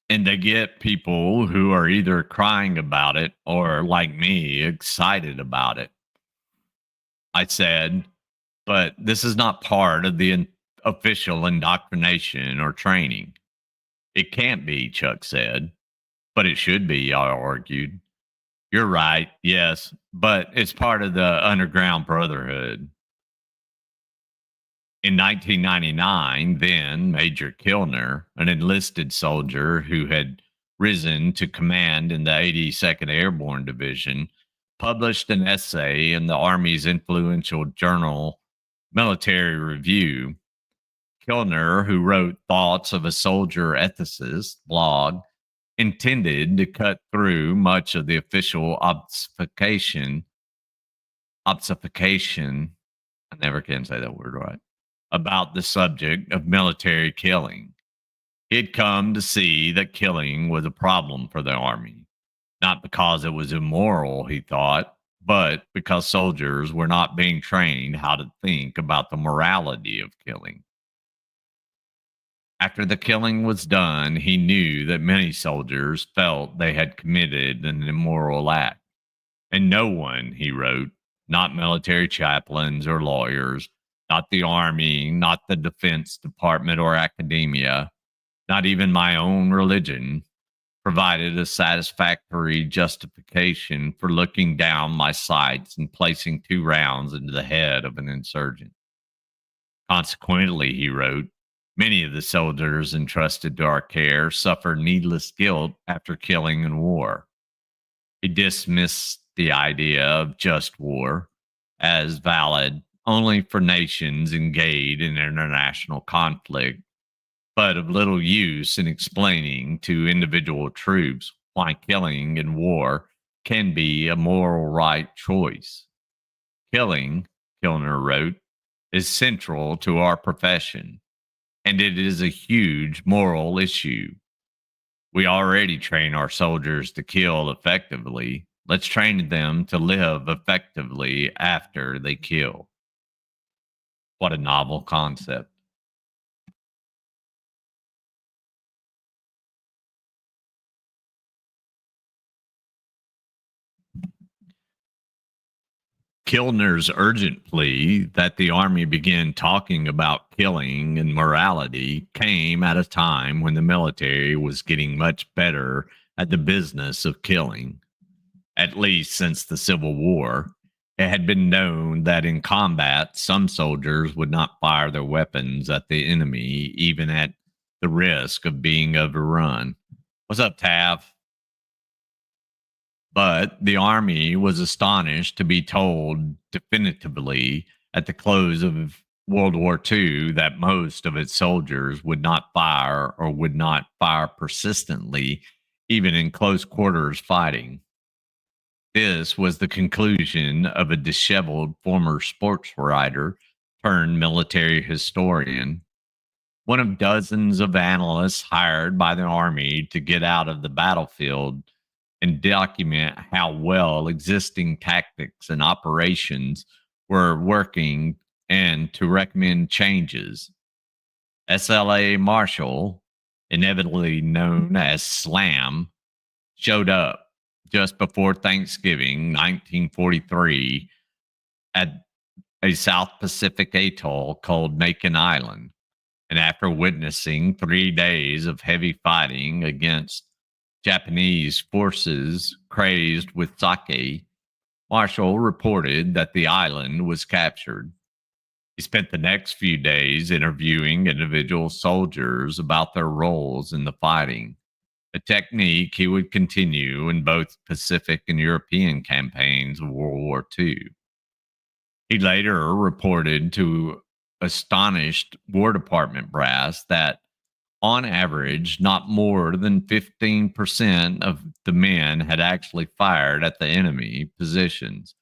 And they get people who are either crying about it or, like me, excited about it. I said, but this is not part of the official indoctrination or training. It can't be, Chuck said, but it should be, I argued. You're right, yes, but it's part of the underground brotherhood. In 1999, then Major Kilner, an enlisted soldier who had risen to command in the 82nd Airborne Division, published an essay in the Army's influential journal, Military Review. Kilner, who wrote Thoughts of a Soldier Ethicist blog, intended to cut through much of the official obfuscation. I never can say that word right. About the subject of military killing. He'd come to see that killing was a problem for the Army, not because it was immoral, he thought, but because soldiers were not being trained how to think about the morality of killing. After the killing was done, he knew that many soldiers felt they had committed an immoral act. And no one, he wrote, not military chaplains or lawyers, not the Army, not the Defense Department or academia, not even my own religion, provided a satisfactory justification for looking down my sights and placing 2 rounds into the head of an insurgent. Consequently, he wrote, many of the soldiers entrusted to our care suffered needless guilt after killing in war. He dismissed the idea of just war as valid only for nations engaged in international conflict, but of little use in explaining to individual troops why killing in war can be a moral right choice. Killing, Kilner wrote, is central to our profession, and it is a huge moral issue. We already train our soldiers to kill effectively. Let's train them to live effectively after they kill. What a novel concept. Kilner's urgent plea that the Army begin talking about killing and morality came at a time when the military was getting much better at the business of killing. At least since the Civil War, it had been known that in combat, some soldiers would not fire their weapons at the enemy, even at the risk of being overrun. What's up, Tav? But the Army was astonished to be told definitively at the close of World War II that most of its soldiers would not fire or would not fire persistently, even in close quarters fighting. This was the conclusion of a disheveled former sports writer turned military historian, one of dozens of analysts hired by the Army to get out of the battlefield and document how well existing tactics and operations were working and to recommend changes. SLA Marshall, inevitably known as SLAM, showed up just before Thanksgiving 1943 at a South Pacific atoll called Macon Island. And after witnessing 3 days of heavy fighting against Japanese forces crazed with sake, Marshall reported that the island was captured. He spent the next few days interviewing individual soldiers about their roles in the fighting, a technique he would continue in both Pacific and European campaigns of World War II. He later reported to astonished War Department brass that, on average, not more than 15% of the men had actually fired at the enemy positions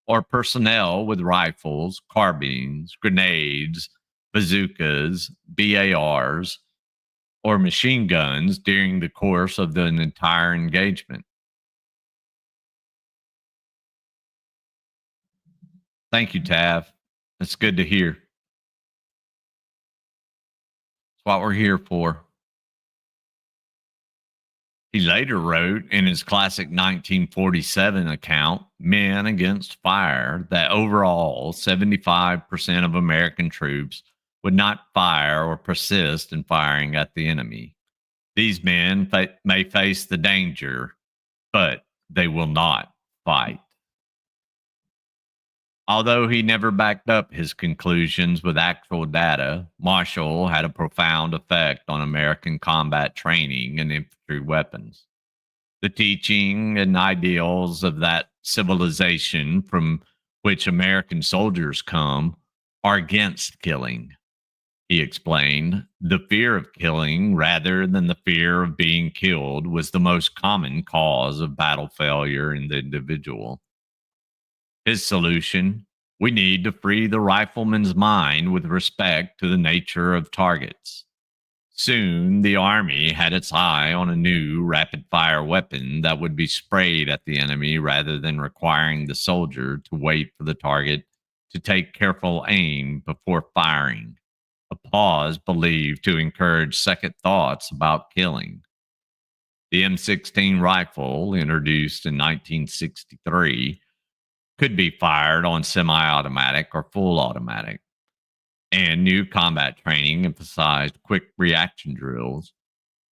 or personnel with rifles, carbines, grenades, bazookas, BARs, or machine guns during the course of the entire engagement. Thank you, Tav. That's good to hear. It's what we're here for. He later wrote in his classic 1947 account, Men Against Fire, that overall 75% of American troops would not fire or persist in firing at the enemy. These men may face the danger, but they will not fight. Although he never backed up his conclusions with actual data, Marshall had a profound effect on American combat training and infantry weapons. The teaching and ideals of that civilization from which American soldiers come are against killing. He explained, the fear of killing rather than the fear of being killed was the most common cause of battle failure in the individual. His solution: we need to free the rifleman's mind with respect to the nature of targets. Soon, the Army had its eye on a new rapid fire weapon that would be sprayed at the enemy rather than requiring the soldier to wait for the target to take careful aim before firing, a pause believed to encourage second thoughts about killing. The M16 rifle, introduced in 1963, could be fired on semi automatic or full automatic, and new combat training emphasized quick reaction drills.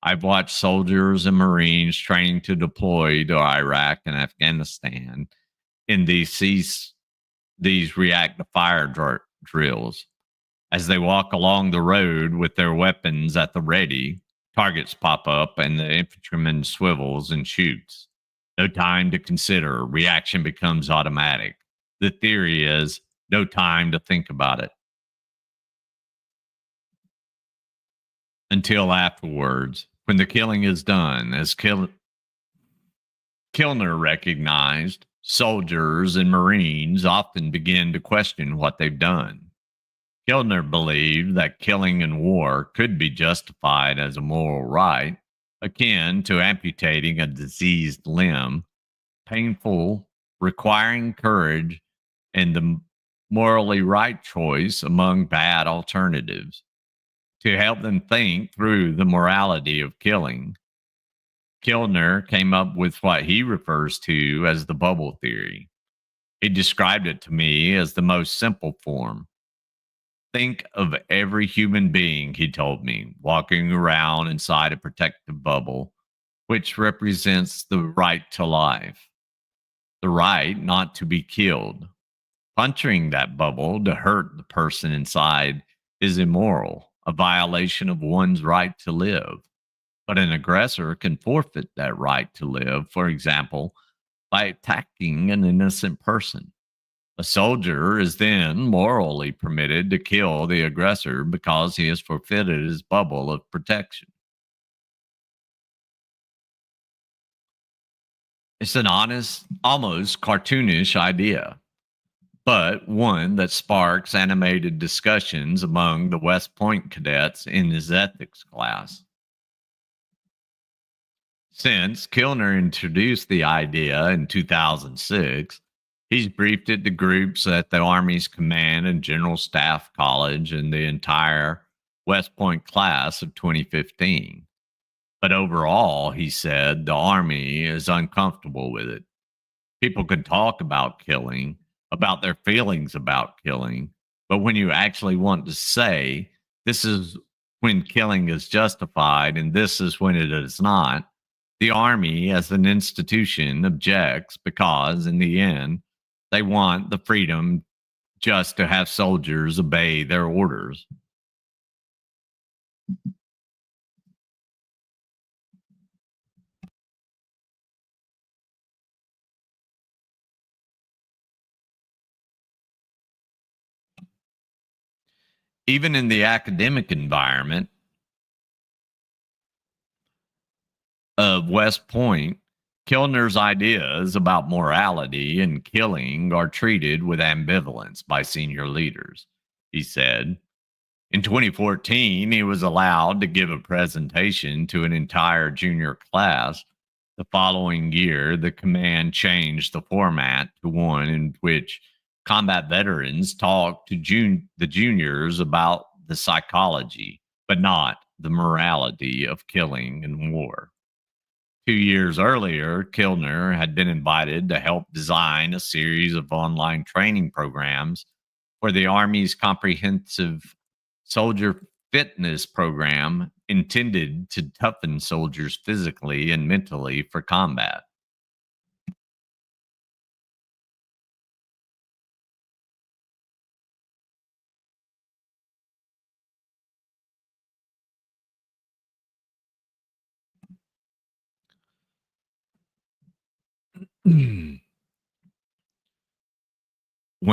I've watched soldiers and Marines training to deploy to Iraq and Afghanistan in these react to fire drills. As they walk along the road with their weapons at the ready, targets pop up and the infantryman swivels and shoots. No time to consider. Reaction becomes automatic. The theory is no time to think about it. Until afterwards, when the killing is done, as Kilner recognized, soldiers and Marines often begin to question what they've done. Kilner believed that killing in war could be justified as a moral right, akin to amputating a diseased limb, painful, requiring courage, and the morally right choice among bad alternatives. To help them think through the morality of killing, Kilner came up with what he refers to as the bubble theory. He described it to me as the most simple form. Think of every human being, he told me, walking around inside a protective bubble, which represents the right to life, the right not to be killed. Puncturing that bubble to hurt the person inside is immoral, a violation of one's right to live. But an aggressor can forfeit that right to live, for example, by attacking an innocent person. A soldier is then morally permitted to kill the aggressor because he has forfeited his bubble of protection. It's an honest, almost cartoonish idea, but one that sparks animated discussions among the West Point cadets in his ethics class. Since Kilner introduced the idea in 2006, he's briefed it to groups at the Army's Command and General Staff College and the entire West Point class of 2015. But overall, he said, the Army is uncomfortable with it. People can talk about killing, about their feelings about killing. But when you actually want to say, this is when killing is justified and this is when it is not, the army as an institution objects because, in the end, they want the freedom just to have soldiers obey their orders. Even in the academic environment of West Point, Kilner's ideas about morality and killing are treated with ambivalence by senior leaders. He said, in 2014, he was allowed to give a presentation to an entire junior class. The following year, the command changed the format to one in which combat veterans talked to the juniors about the psychology, but not the morality of killing in war. 2 years earlier, Kilner had been invited to help design a series of online training programs for the Army's comprehensive soldier fitness program intended to toughen soldiers physically and mentally for combat. When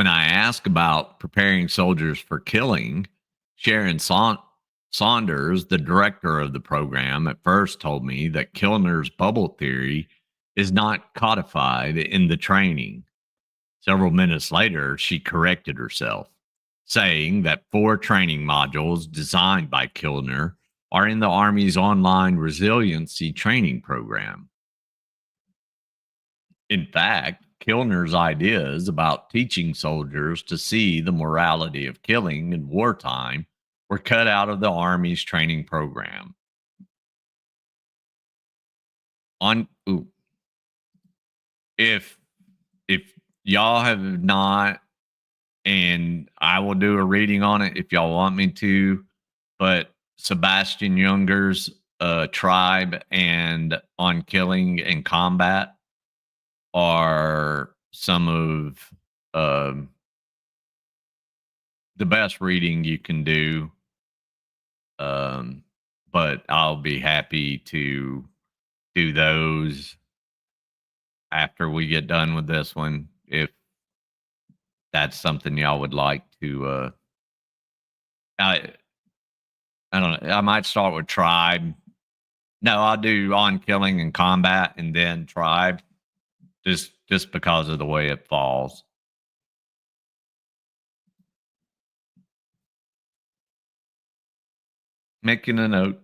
I ask about preparing soldiers for killing, Sharon Saunders, the director of the program, at first told me that Kilner's bubble theory is not codified in the training. Several minutes later, she corrected herself, saying that 4 training modules designed by Kilner are in the Army's online resiliency training program. In fact, Kilner's ideas about teaching soldiers to see the morality of killing in wartime were cut out of the Army's training program. On ooh, if y'all have not, and I will do a reading on it if y'all want me to, but Sebastian Junger's Tribe and On Killing and Combat are some of um, the best reading you can do. Um, but I'll be happy to do those after we get done with this one if that's something y'all would like to. I I don't know. I might start with Tribe. No, I'll do On Killing and Combat and then Tribe, just because of the way it falls. Making a note.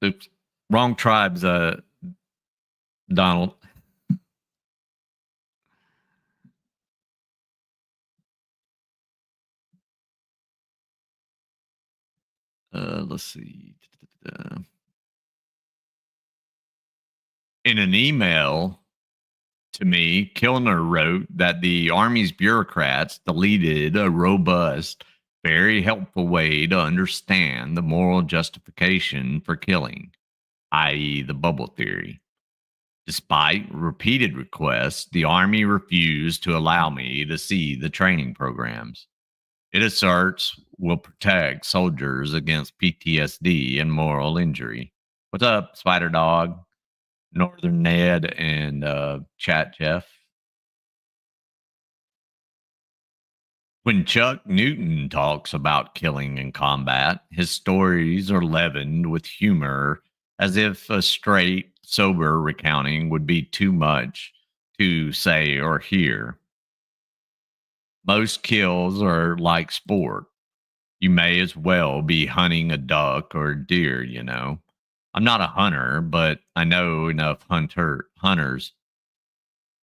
Oops. Wrong tribes, Donald. Let's see. In an email to me, Kilner wrote that the Army's bureaucrats deleted a robust, very helpful way to understand the moral justification for killing, i.e., the bubble theory. Despite repeated requests, the Army refused to allow me to see the training programs. It asserts will protect soldiers against PTSD and moral injury. What's up, Spider Dog, Northern Ned, and Chat Jeff? When Chuck Newton talks about killing in combat, his stories are leavened with humor as if a straight, sober recounting would be too much to say or hear. Most kills are like sport. You may as well be hunting a duck or a deer, I'm not a hunter, but I know enough hunters.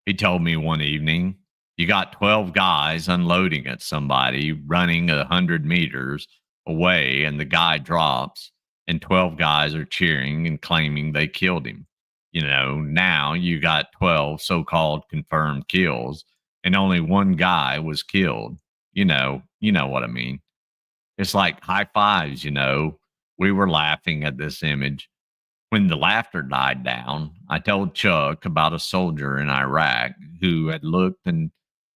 He told me one evening, you got 12 guys unloading at somebody running 100 meters away, and the guy drops, and 12 guys are cheering and claiming they killed him. Now you got 12 so called confirmed kills, and only one guy was killed. You know what I mean. It's like high fives. We were laughing at this image. When the laughter died down, I told Chuck about a soldier in Iraq who had looked an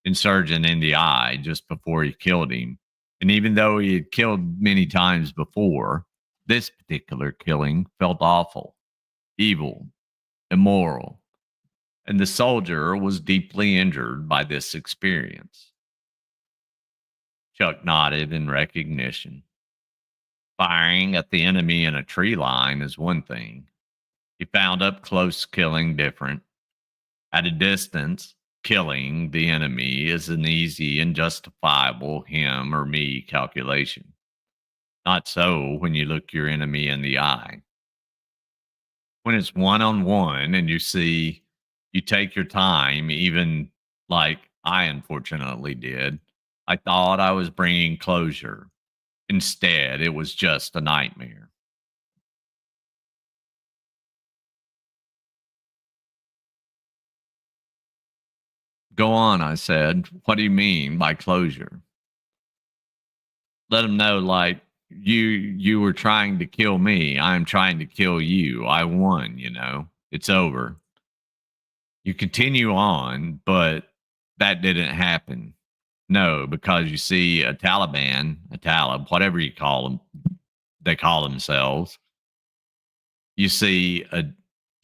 insurgent in the eye just before he killed him. And even though he had killed many times before, this particular killing felt awful, evil, immoral. And the soldier was deeply injured by this experience. Chuck nodded in recognition. Firing at the enemy in a tree line is one thing. He found up close killing different. At a distance, killing the enemy is an easy and justifiable him or me calculation. Not so when you look your enemy in the eye. When it's one on one and you take your time, even like I unfortunately did, I thought I was bringing closure. Instead, it was just a nightmare. Go on, I said. What do you mean by closure? Let them know, like, you were trying to kill me. I'm trying to kill you. I won. It's over. You continue on, but that didn't happen. No, because you see, a Taliban, a Talib, whatever you call them, they call themselves. You see a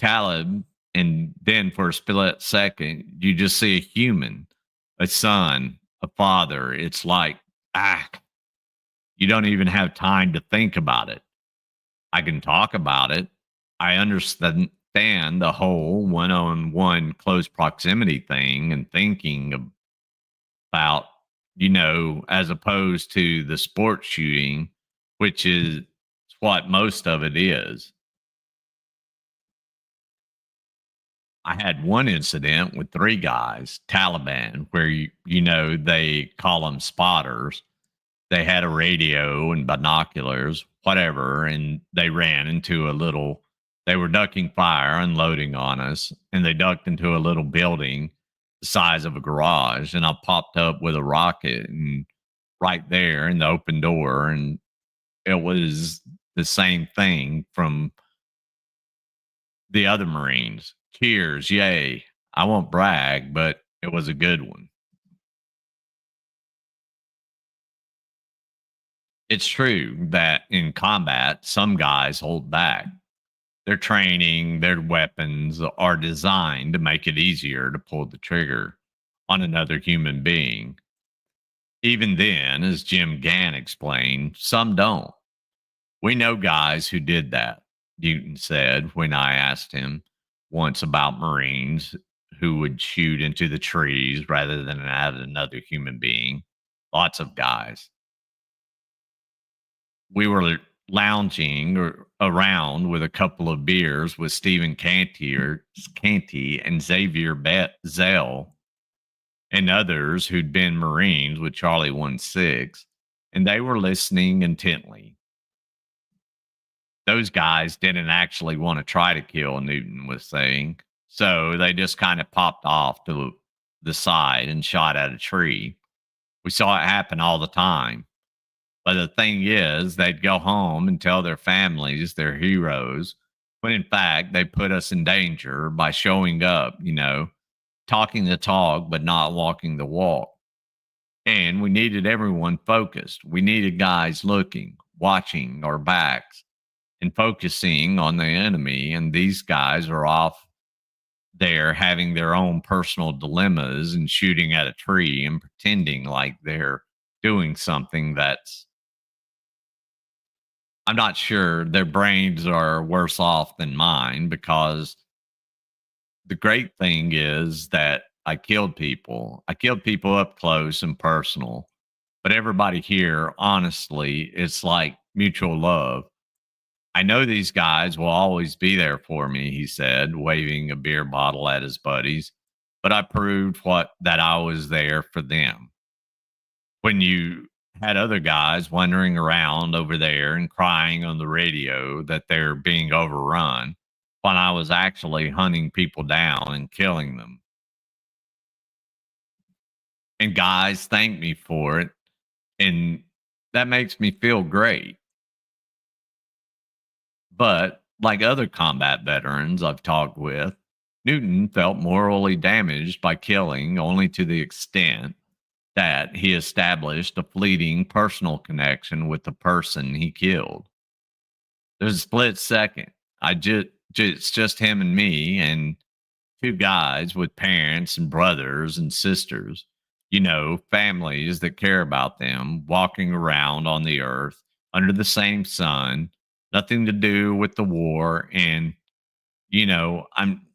Talib, and then for a split second, you just see a human, a son, a father. It's like, ah, you don't even have time to think about it. I can talk about it. I understand the whole one on one close proximity thing and thinking about, as opposed to the sports shooting, which is what most of it is. I had one incident with three guys, Taliban, where they call them spotters. They had a radio and binoculars, whatever, and they ran into a little. They were ducking fire, unloading on us, and they ducked into a little building the size of a garage. And I popped up with a rocket, and right there in the open door, and it was the same thing from the other Marines. Cheers, yay! I won't brag, but it was a good one. It's true that in combat, some guys hold back. Their training, their weapons are designed to make it easier to pull the trigger on another human being. Even then, as Jim Gann explained, some don't. We know guys who did that, Newton said when I asked him once about Marines who would shoot into the trees rather than at another human being. Lots of guys. We were lounging around with a couple of beers with Stephen Canty and Xavier Zell and others who'd been Marines with Charlie 1-6, and they were listening intently. Those guys didn't actually want to try to kill, Newton was saying. So they just kind of popped off to the side and shot at a tree. We saw it happen all the time. But the thing is, they'd go home and tell their families they're heroes, when in fact, they put us in danger by showing up, talking the talk, but not walking the walk. And we needed everyone focused. We needed guys looking, watching our backs, and focusing on the enemy. And these guys are off there having their own personal dilemmas and shooting at a tree and pretending like they're doing something that's, I'm not sure their brains are worse off than mine, because the great thing is that I killed people. I killed people up close and personal. But everybody here, honestly, it's like mutual love. I know these guys will always be there for me, he said, waving a beer bottle at his buddies. But I proved what that I was there for them. When you had other guys wandering around over there and crying on the radio that they're being overrun, when I was actually hunting people down and killing them. And guys thank me for it. And that makes me feel great. But like other combat veterans I've talked with, Newton felt morally damaged by killing only to the extent that he established a fleeting personal connection with the person he killed. There's a split second. It's just him and me and two guys with parents and brothers and sisters, families that care about them, walking around on the earth under the same sun, nothing to do with the war. And,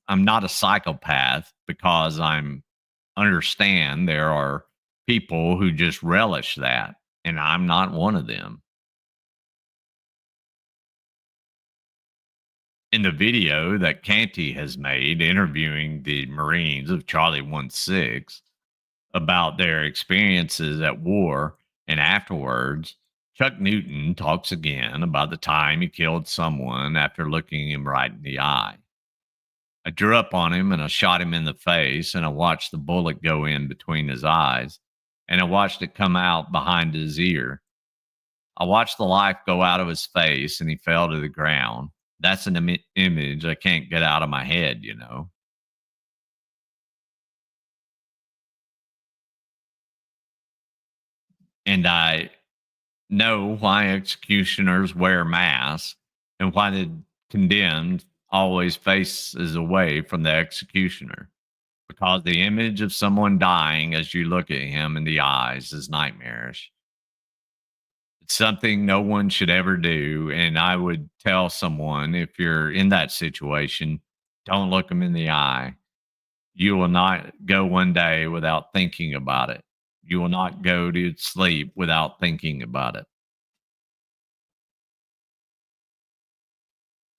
I'm not a psychopath because I'm understand there are people who just relish that. And I'm not one of them. In the video that Canty has made interviewing the Marines of Charlie 1-6 about their experiences at war and afterwards, Chuck Newton talks again about the time he killed someone after looking him right in the eye. I drew up on him and I shot him in the face, and I watched the bullet go in between his eyes, and I watched it come out behind his ear. I watched the life go out of his face and he fell to the ground. That's an image I can't get out of my head. And I know why executioners wear masks and why the condemned always faces away from the executioner. Because the image of someone dying as you look at him in the eyes is nightmarish. It's something no one should ever do. And I would tell someone, if you're in that situation, don't look them in the eye. You will not go one day without thinking about it. You will not go to sleep without thinking about it.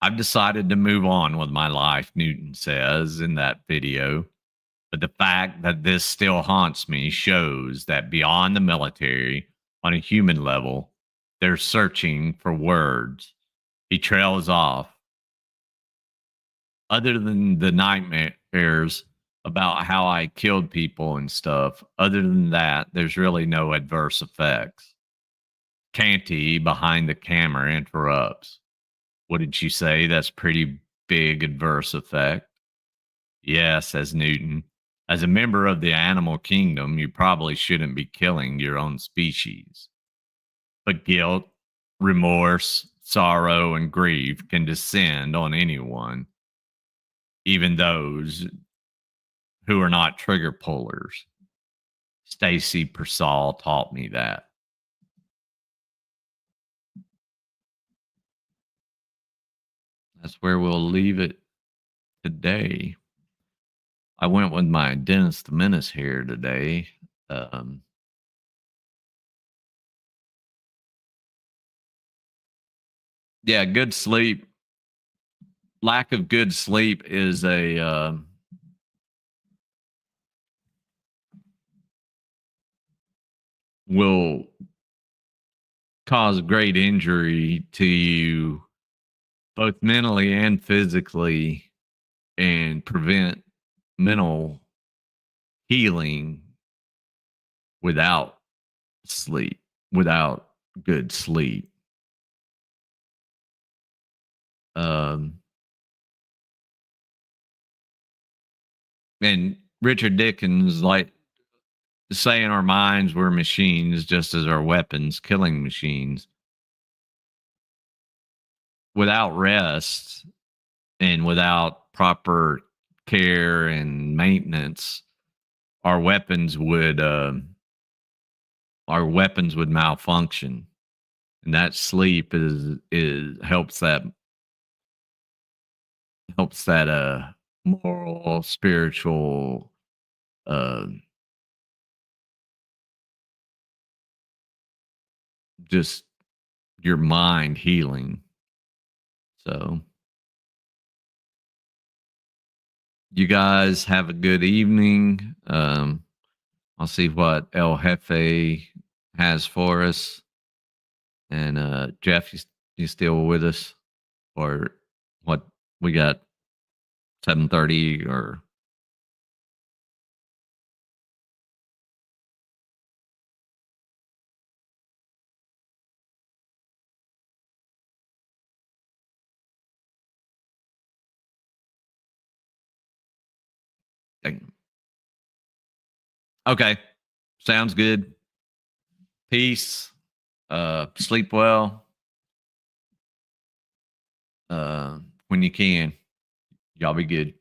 I've decided to move on with my life, Newton says in that video. But the fact that this still haunts me shows that beyond the military, on a human level, they're searching for words. He trails off. Other than the nightmares about how I killed people and stuff, other than that, there's really no adverse effects. Canty behind the camera interrupts. What did you say? That's pretty big adverse effect. Yeah, says Newton. As a member of the animal kingdom, you probably shouldn't be killing your own species. But guilt, remorse, sorrow, and grief can descend on anyone, even those who are not trigger pullers. Stacy Persall taught me that. That's where we'll leave it today. I went with my Dennis the Menace here today. Yeah, good sleep. Lack of good sleep is will cause great injury to you, both mentally and physically, and prevent mental healing without sleep, without good sleep. And Richard Dickens, like, saying our minds were machines just as our weapons, killing machines. Without rest and without proper care and maintenance, our weapons would malfunction. And that sleep is helps that moral, spiritual, uh just your mind healing. So you guys have a good evening. I'll see what El Jefe has for us. And Jeff, you still with us? Or what we got 7:30 or okay. Sounds good. Peace. Sleep well. When you can. Y'all be good.